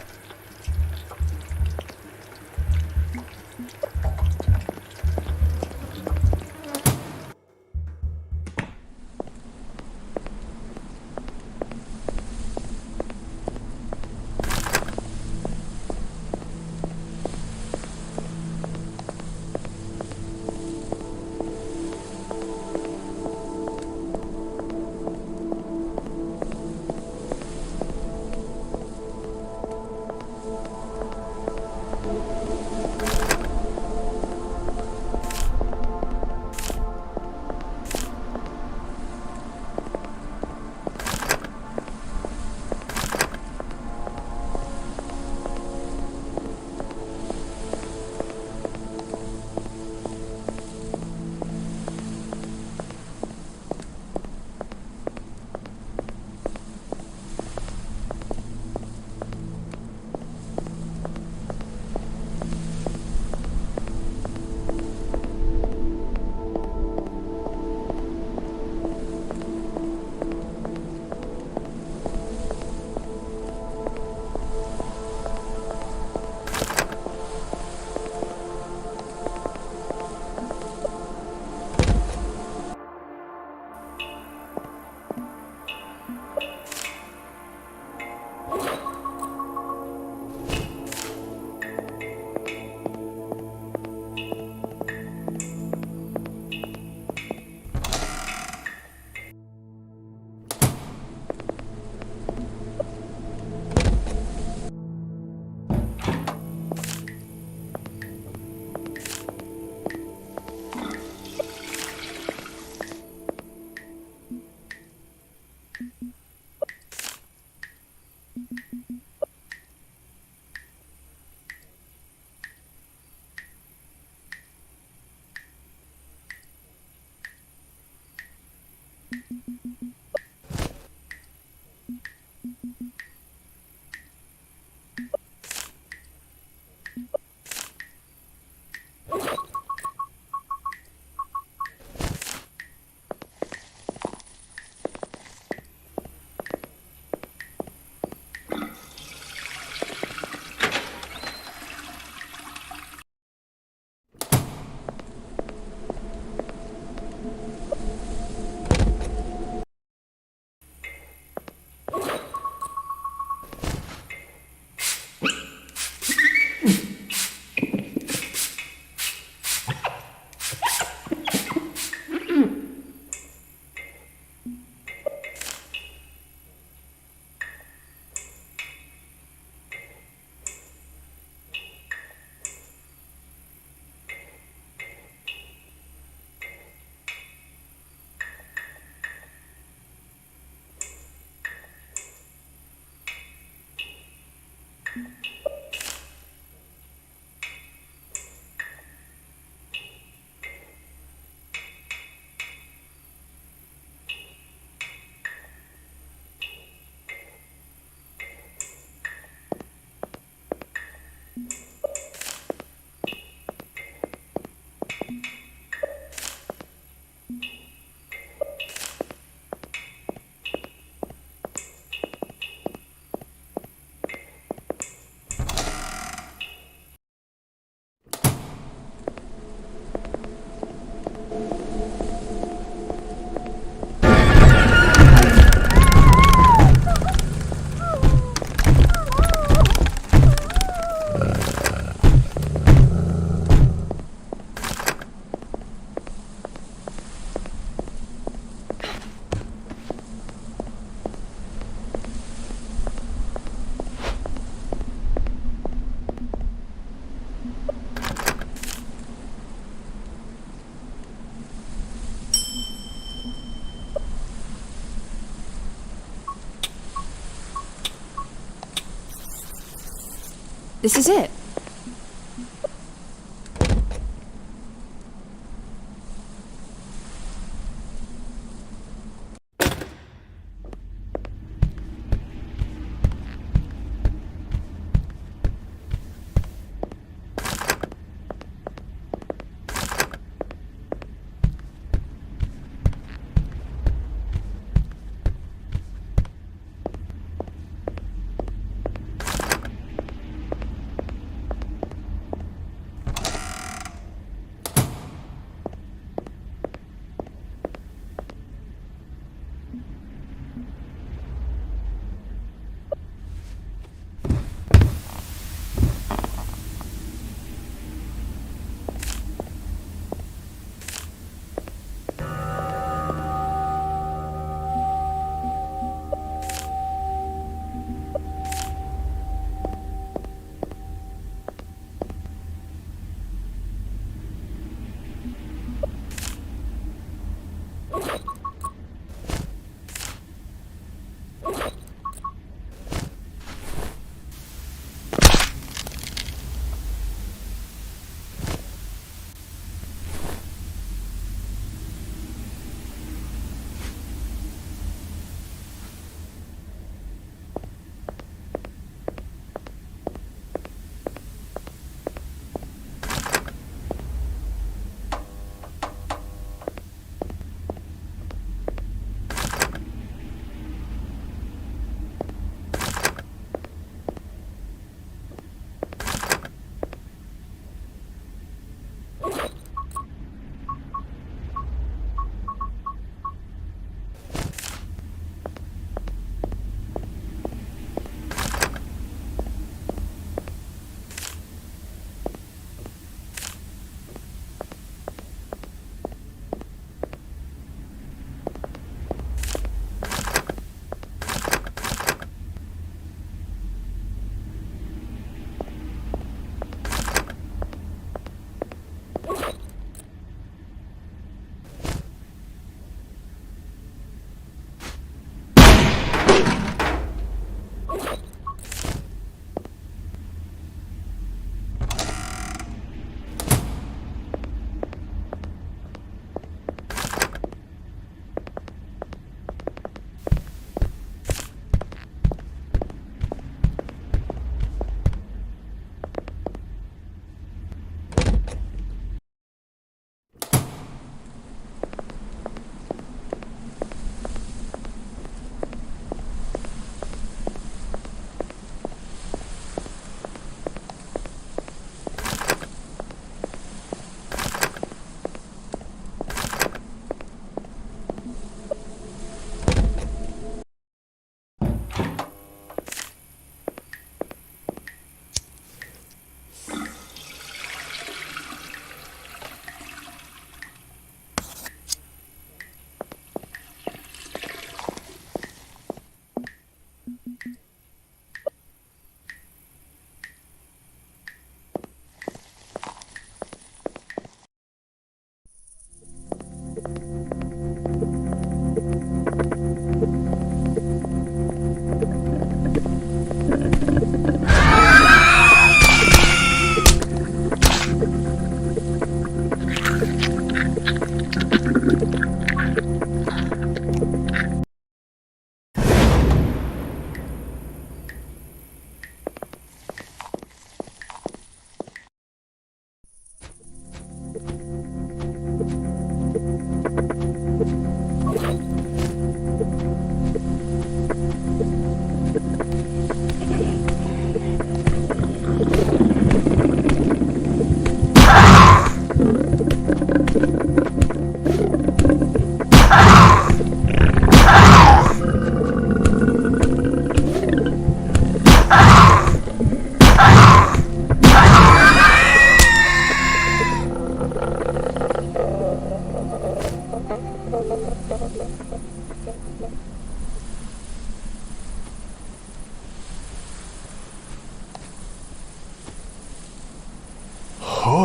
This is it.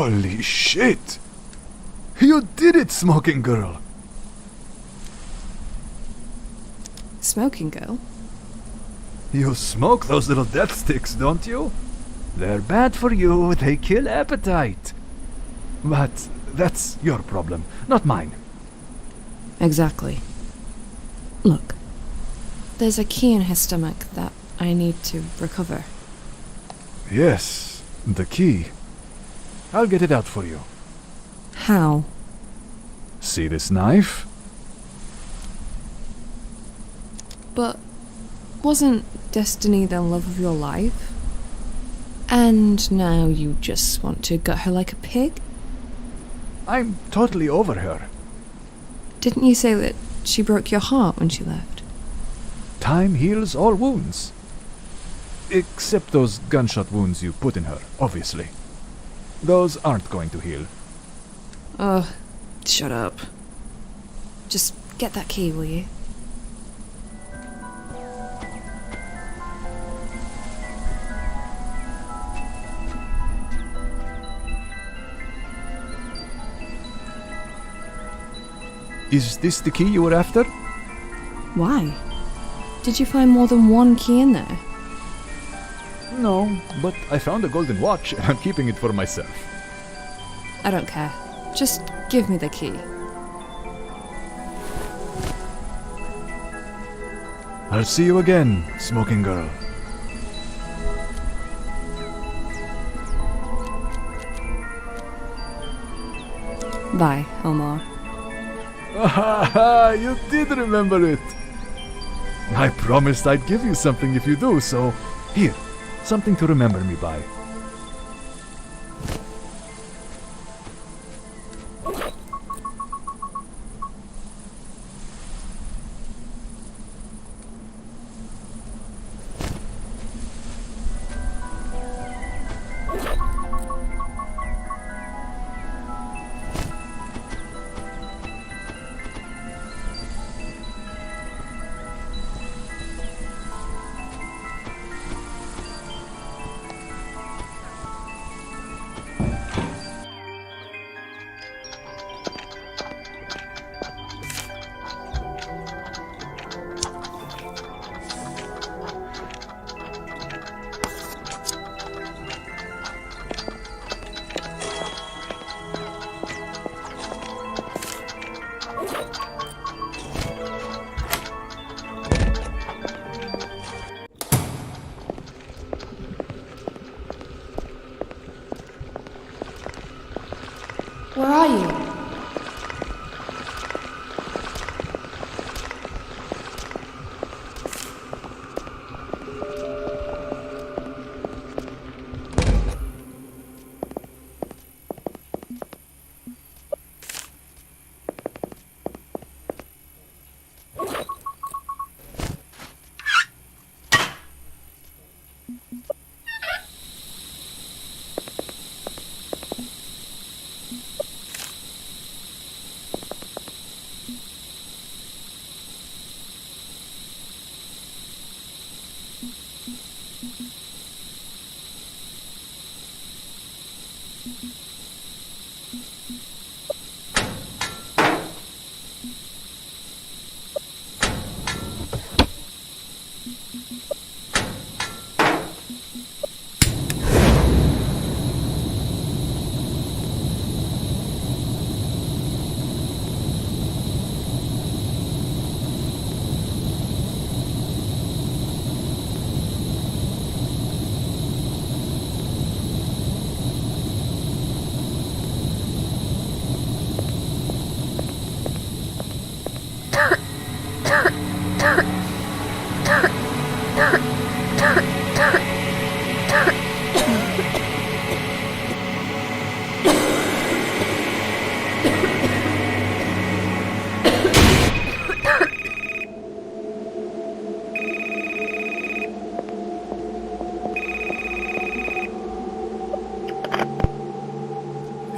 Holy shit! You did it, Smoking Girl! Smoking girl? You smoke those little death sticks, don't you? They're bad for you, they kill appetite. But that's your problem, not mine. Exactly. Look, there's a key in his stomach that I need to recover. Yes, the key. I'll get it out for you. How? See this knife? But wasn't Destiny the love of your life? And now you just want to gut her like a pig? I'm totally over her. Didn't you say that she broke your heart when she left? Time heals all wounds. Except those gunshot wounds you put in her, obviously. Those aren't going to heal. Oh, shut up. Just get that key, will you? Is this the key you were after? Why? Did you find more than one key in there? No, but I found a golden watch and I'm keeping it for myself. I don't care. Just give me the key. I'll see you again, Smoking Girl. Bye, Omar. Ah, you did remember it. I promised I'd give you something if you do, so here, something to remember me by. Where are you?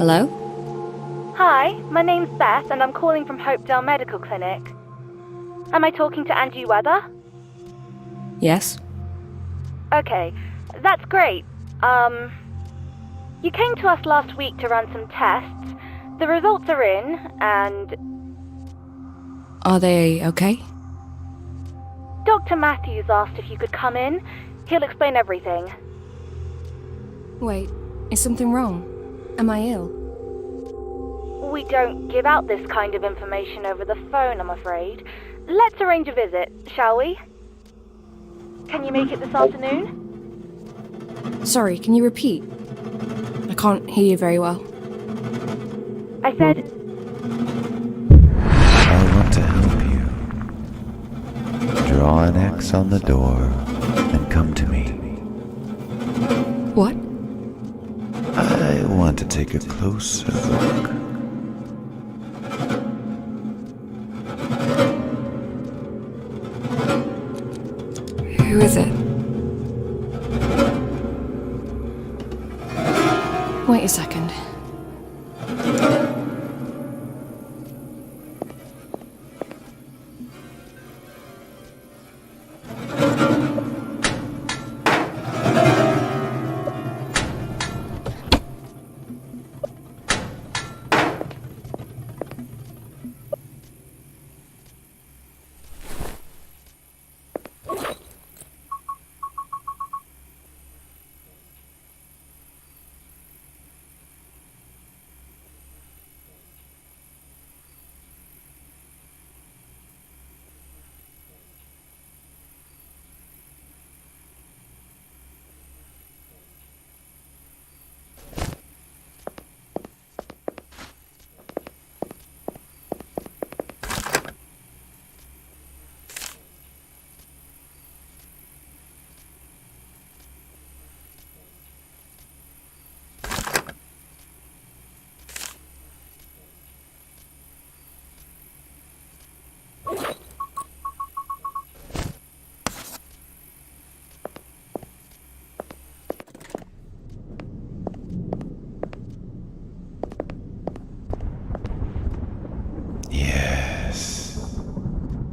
Hello? Hi, my name's Beth and I'm calling from Hopedale Medical Clinic. Am I talking to Angie Weather? Yes? Okay, that's great. You came to us last week to run some tests. The results are in, and... Are they okay? Dr. Matthews asked if you could come in. He'll explain everything. Wait, is something wrong? Am I ill? We don't give out this kind of information over the phone, I'm afraid. Let's arrange a visit, shall we? Can you make it this afternoon? Sorry, can you repeat? I can't hear you very well. I said... I want to help you. Draw an X on the door and come to me. What? I want to take a closer look. Who is it? Wait a second.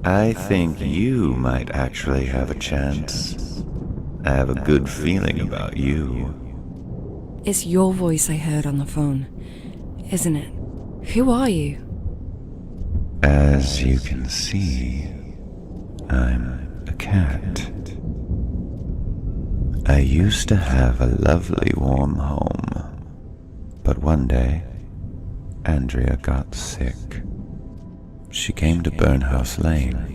I think you might actually have a chance. I have a good feeling about you. It's your voice I heard on the phone, isn't it? Who are you? As you can see, I'm a cat. I used to have a lovely warm home, but one day, Andrea got sick. She came to Burnhouse Lane.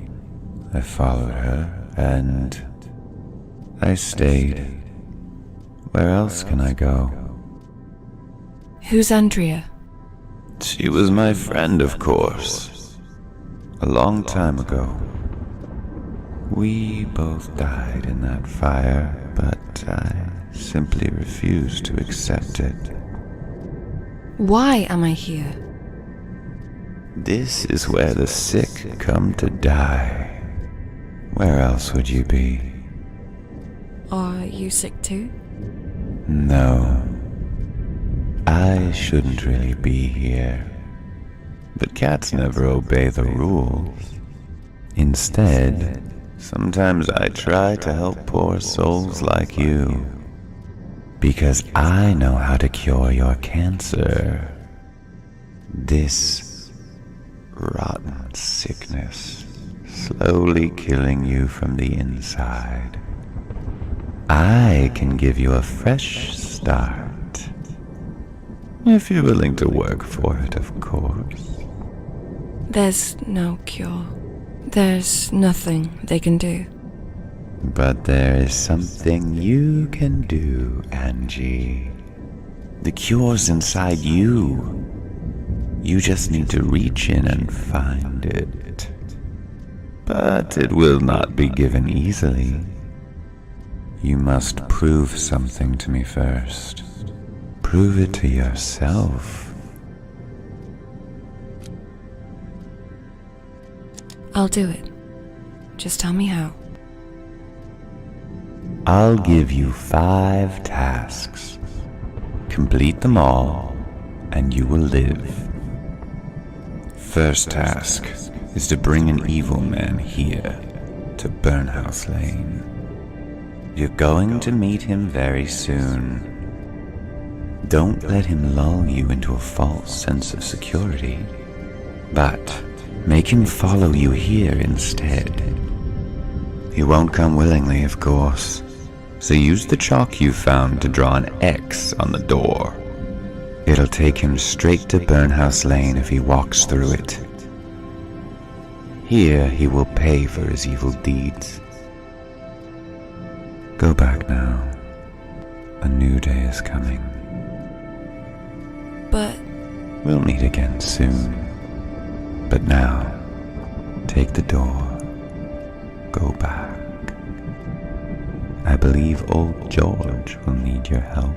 I followed her, and I stayed. Where else can I go? Who's Andrea? She was my friend, of course. A long time ago. We both died in that fire, but I simply refused to accept it. Why am I here? This is where the sick come to die. Where else would you be? Are you sick too? No. I shouldn't really be here. But cats never obey the rules. Instead, sometimes I try to help poor souls like you. Because I know how to cure your cancer. This rotten sickness, slowly killing you from the inside. I can give you a fresh start. If you're willing to work for it, of course. There's no cure. There's nothing they can do. But there is something you can do, Angie. The cure's inside you. You just need to reach in and find it. But it will not be given easily. You must prove something to me first. Prove it to yourself. I'll do it. Just tell me how. I'll give you 5 tasks. Complete them all, and you will live. First task is to bring an evil man here to Burnhouse Lane. You're going to meet him very soon. don't let him lull you into a false sense of security, but make him follow you here instead. He won't come willingly, of course, so use the chalk you found to draw an X on the door. It'll take him straight to Burnhouse Lane if he walks through it. Here he will pay for his evil deeds. Go back now. A new day is coming. But We'll meet again soon. But now, take the door. Go back. I believe old George will need your help.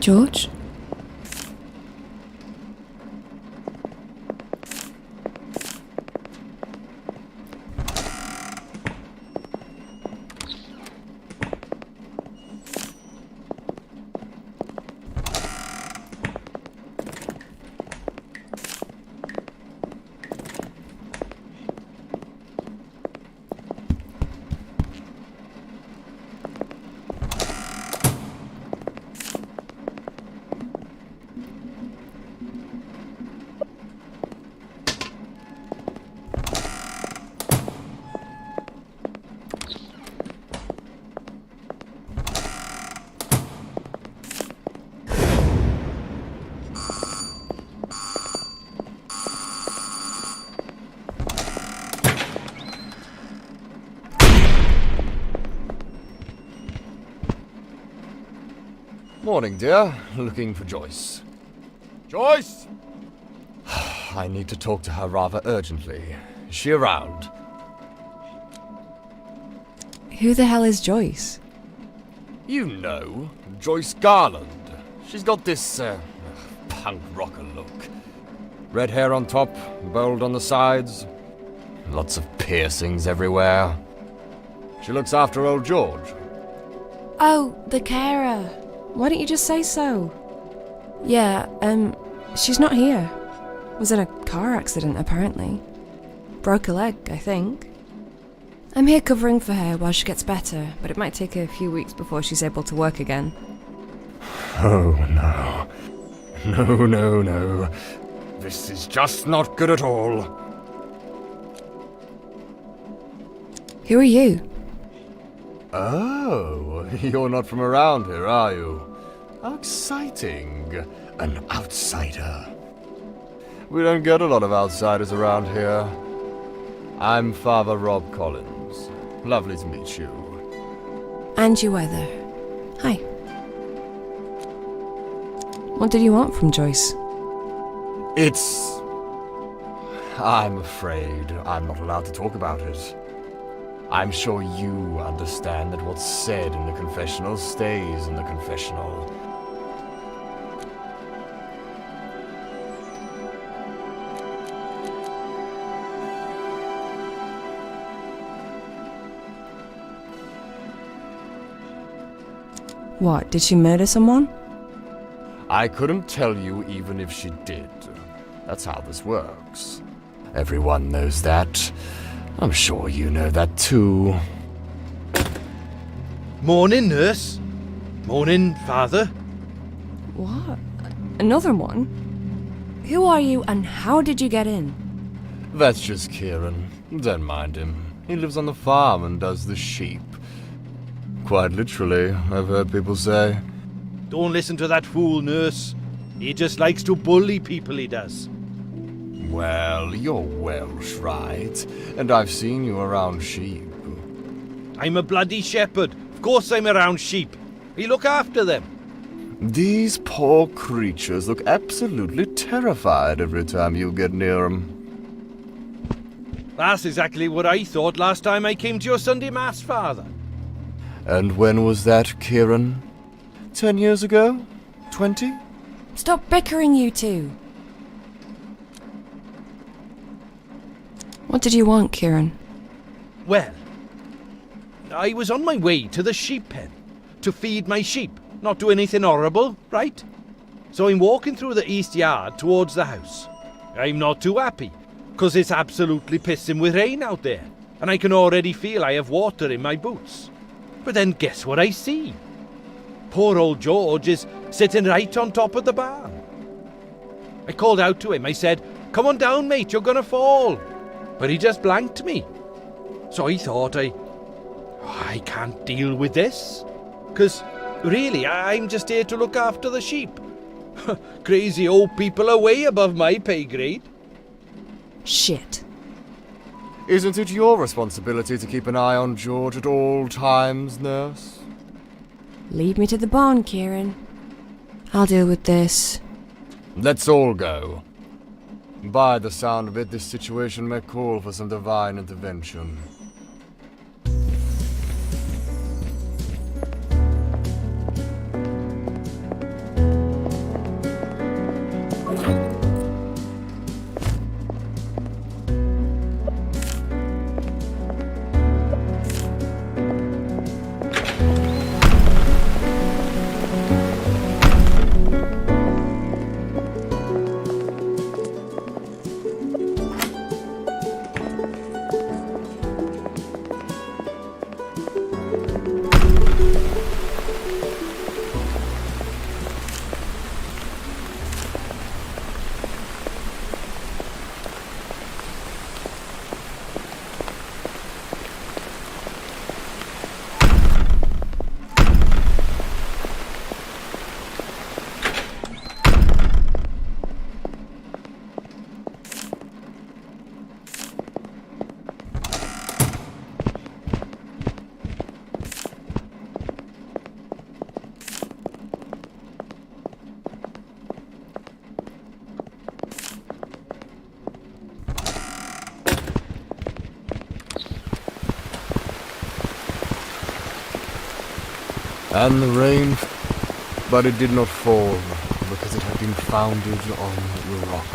George? Morning, dear. Looking for Joyce. Joyce! I need to talk to her rather urgently. Is she around? Who the hell is Joyce? You know, Joyce Garland. She's got this, punk rocker look. Red hair on top, bold on the sides. Lots of piercings everywhere. She looks after old George. Oh, the carer. Why don't you just say so? Yeah, she's not here. Was in a car accident, apparently. Broke a leg, I think. I'm here covering for her while she gets better, but it might take a few weeks before she's able to work again. Oh, no. No, no, no. This is just not good at all. Who are you? Oh, you're not from around here, are you? How exciting. An outsider. We don't get a lot of outsiders around here. I'm Father Rob Collins. Lovely to meet you. Angie Weather. Hi. What did you want from Joyce? I'm afraid I'm not allowed to talk about it. I'm sure you understand that what's said in the confessional stays in the confessional. What, did she murder someone? I couldn't tell you even if she did. That's how this works. Everyone knows that. I'm sure you know that too. Morning, nurse. Morning, father. What? Another one? Who are you and how did you get in? That's just Kieran. Don't mind him. He lives on the farm and does the sheep. Quite literally, I've heard people say. Don't listen to that fool, nurse. He just likes to bully people, he does. Well, you're Welsh, right? And I've seen you around sheep. I'm a bloody shepherd. Of course I'm around sheep. We look after them. These poor creatures look absolutely terrified every time you get near them. That's exactly what I thought last time I came to your Sunday Mass, father. And when was that, Kieran? 10 years ago? 20? Stop bickering, you two. What did you want, Kieran? Well, I was on my way to the sheep pen to feed my sheep, not do anything horrible, right? So I'm walking through the east yard towards the house. I'm not too happy, because it's absolutely pissing with rain out there, and I can already feel I have water in my boots. But then guess what I see? Poor old George is sitting right on top of the barn. I called out to him. I said, "Come on down, mate, you're gonna fall." But he just blanked me. So I thought I can't deal with this. 'Cause really, I'm just here to look after the sheep. Crazy old people are way above my pay grade. Shit. Isn't it your responsibility to keep an eye on George at all times, nurse? Lead me to the barn, Kieran. I'll deal with this. Let's all go. By the sound of it, this situation may call for some divine intervention. And the rain, but it did not fall because it had been founded on the rock.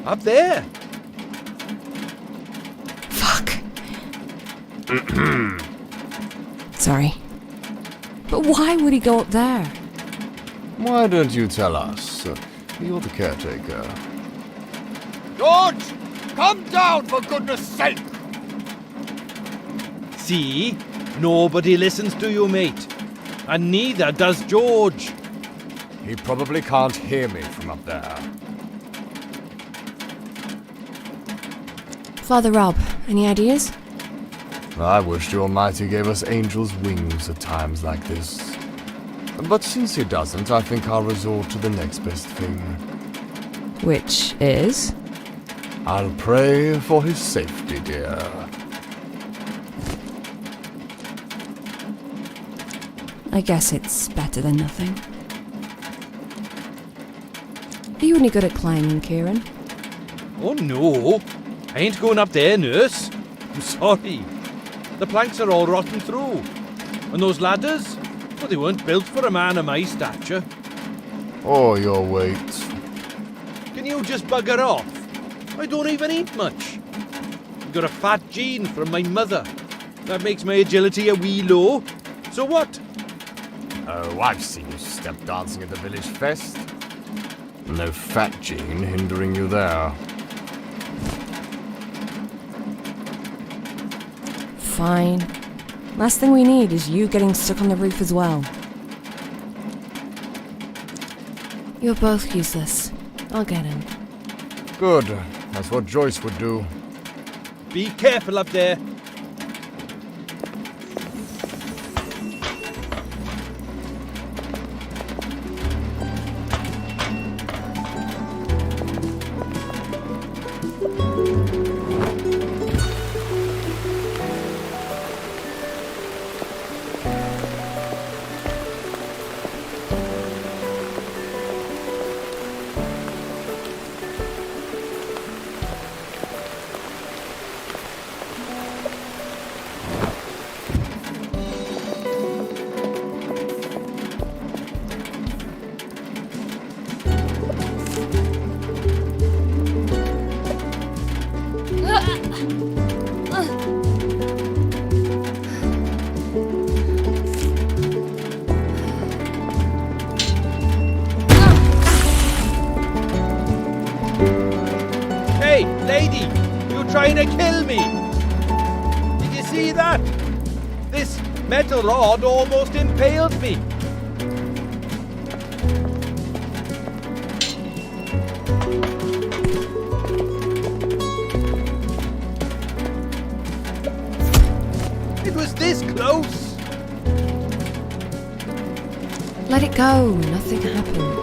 Up there. Fuck. Sorry. But why would he go up there? Why don't you tell us? You're the caretaker. George! Come down, for goodness sake! See? Nobody listens to you, mate. And neither does George. He probably can't hear me from up there. Father Rob, any ideas? I wish the Almighty gave us angels' wings at times like this. But since he doesn't, I think I'll resort to the next best thing. Which is? I'll pray for his safety, dear. I guess it's better than nothing. Are you any good at climbing, Kieran? Oh no. I ain't going up there, nurse. I'm sorry. The planks are all rotten through. And those ladders? Well, they weren't built for a man of my stature. Or your weight. Can you just bugger off? I don't even eat much. I've got a fat gene from my mother. That makes my agility a wee low. So what? Oh, I've seen you step dancing at the village fest. No fat gene hindering you there. Fine. Last thing we need is you getting stuck on the roof as well. You're both useless. I'll get him. Good. That's what Joyce would do. Be careful up there. Hey, lady! You're trying to kill me! Did you see that? This metal rod almost impaled me. It was this close. Let it go. Nothing happened.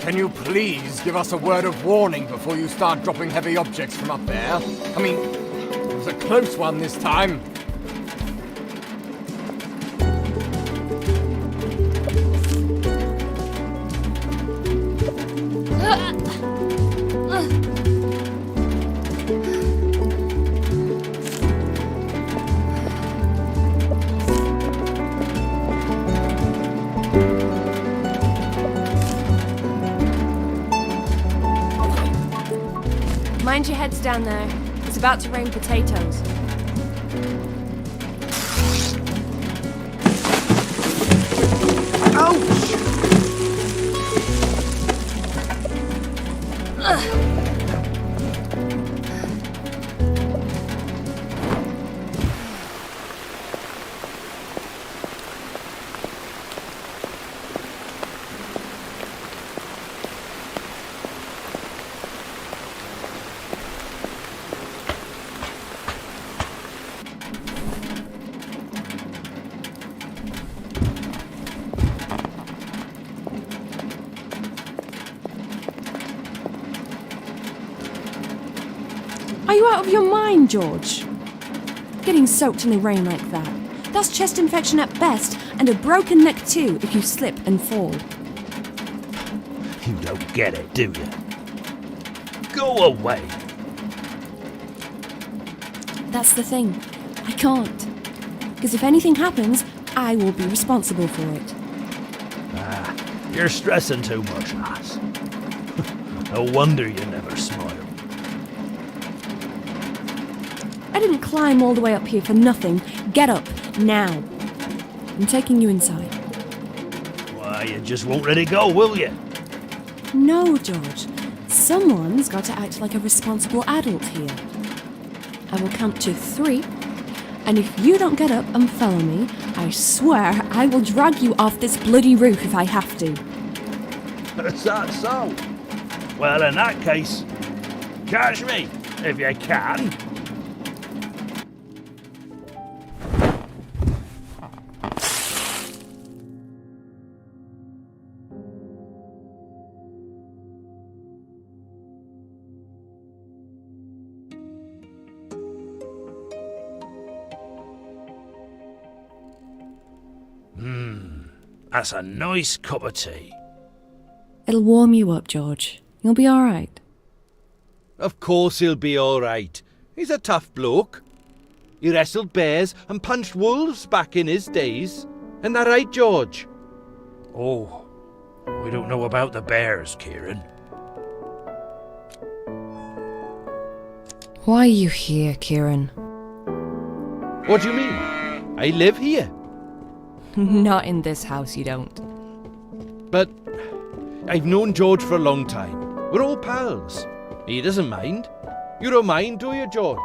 Can you please give us a word of warning before you start dropping heavy objects from up there? I mean, it was a close one this time. Mind your heads down there. It's about to rain potatoes. Are you out of your mind, George? Getting soaked in the rain like that. That's chest infection at best, and a broken neck too if you slip and fall. You don't get it, do you? Go away. That's the thing. I can't. Because if anything happens, I will be responsible for it. You're stressing too much, lass. No wonder you never smile. I didn't climb all the way up here for nothing. Get up, now. I'm taking you inside. Why, you just won't let it go, will you? No, George. Someone's got to act like a responsible adult here. I will count to 3, and if you don't get up and follow me, I swear I will drag you off this bloody roof if I have to. Is that so? Well, in that case, catch me, if you can. That's a nice cup of tea. It'll warm you up, George. You'll be all right. Of course he'll be all right. He's a tough bloke. He wrestled bears and punched wolves back in his days. Isn't that right, George? Oh, we don't know about the bears, Kieran. Why are you here, Kieran? What do you mean? I live here. Not in this house, you don't. But I've known George for a long time. We're all pals. He doesn't mind. You don't mind, do you, George?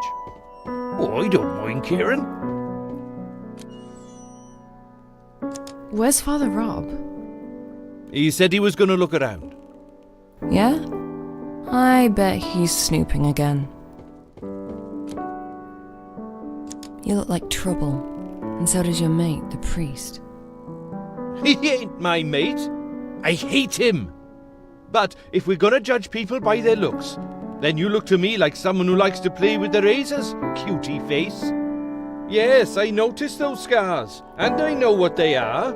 Oh, I don't mind, Kieran. Where's Father Rob? He said he was going to look around. Yeah? I bet he's snooping again. You look like trouble, and so does your mate, the priest. He ain't my mate. I hate him. But if we're gonna judge people by their looks, then you look to me like someone who likes to play with the razors, cutie face. Yes, I noticed those scars, and I know what they are.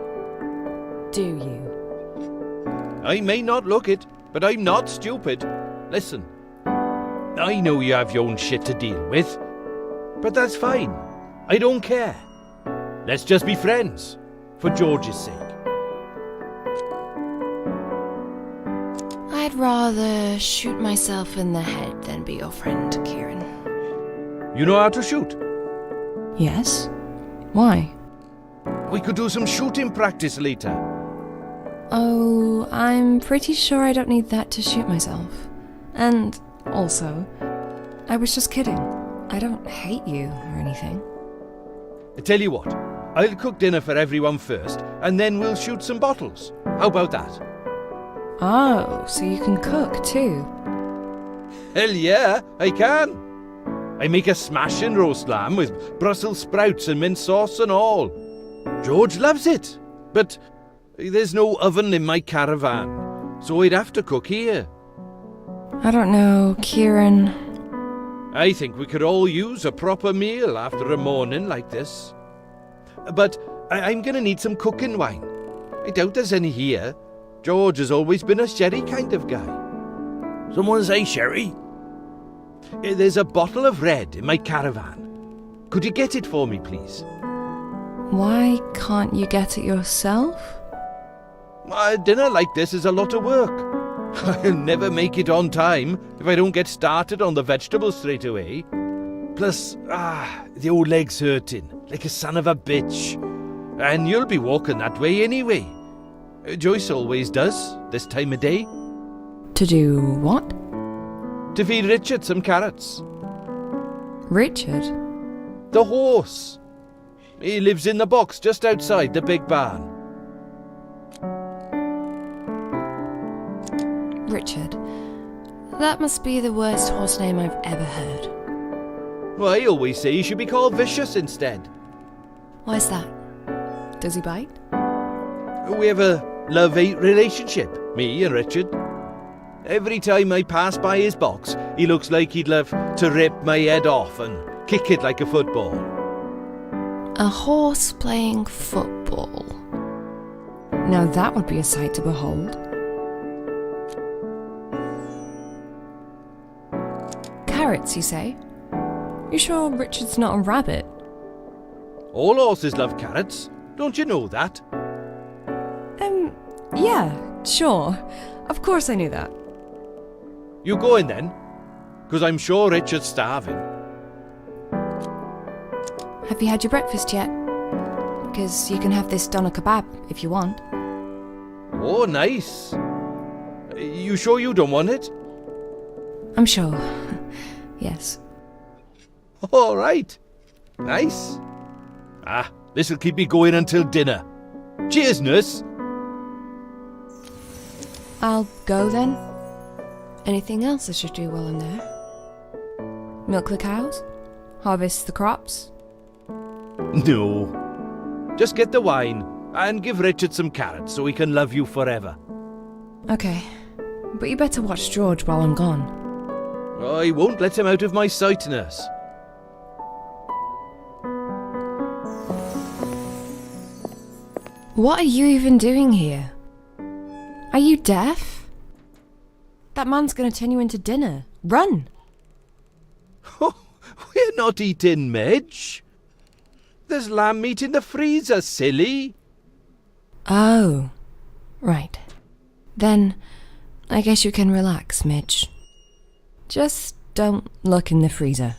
Do you? I may not look it, but I'm not stupid. Listen, I know you have your own shit to deal with, but that's fine. I don't care. Let's just be friends, for George's sake. I'd rather shoot myself in the head than be your friend, Kieran. You know how to shoot? Yes? Why? We could do some shooting practice later. Oh, I'm pretty sure I don't need that to shoot myself. And also, I was just kidding. I don't hate you or anything. I tell you what, I'll cook dinner for everyone first, and then we'll shoot some bottles. How about that? Oh, so you can cook too? Hell yeah, I can. I make a smashing roast lamb with Brussels sprouts and mint sauce and all. George loves it, but there's no oven in my caravan. so we'd have to cook here. I don't know, Kieran. I think we could all use a proper meal after a morning like this. But I'm gonna need some cooking wine. I doubt there's any here. George has always been a sherry kind of guy. Someone say sherry? There's a bottle of red in my caravan. Could you get it for me, please? Why can't you get it yourself? A dinner like this is a lot of work. I'll never make it on time if I don't get started on the vegetables straight away. Plus, the old leg's hurting, like a son of a bitch. And you'll be walking that way anyway. Joyce always does, this time of day. To do what? To feed Richard some carrots. Richard? The horse. He lives in the box just outside the big barn. Richard. That must be the worst horse name I've ever heard. Well, I always say he should be called Vicious instead. Why's that? Does he bite? We have a love-hate relationship, me and Richard. Every time I pass by his box, he looks like he'd love to rip my head off and kick it like a football. A horse playing football. Now that would be a sight to behold. Carrots, you say? You sure Richard's not a rabbit? All horses love carrots. Don't you know that? Yeah, sure. Of course I knew that. You go in then, because I'm sure Richard's starving. Have you had your breakfast yet? Because you can have this doner kebab if you want. Oh, nice. You sure you don't want it? I'm sure. Yes. All right. Nice. This'll keep me going until dinner. Cheers, nurse. I'll go then. Anything else I should do while I'm there? Milk the cows? Harvest the crops? No. Just get the wine and give Richard some carrots so he can love you forever. Okay. But you better watch George while I'm gone. I won't let him out of my sight, nurse. What are you even doing here? Are you deaf? That man's gonna turn you into dinner. Run! We're not eating Midge. There's lamb meat in the freezer, silly. Oh, right. Then, I guess you can relax, Midge. Just don't look in the freezer.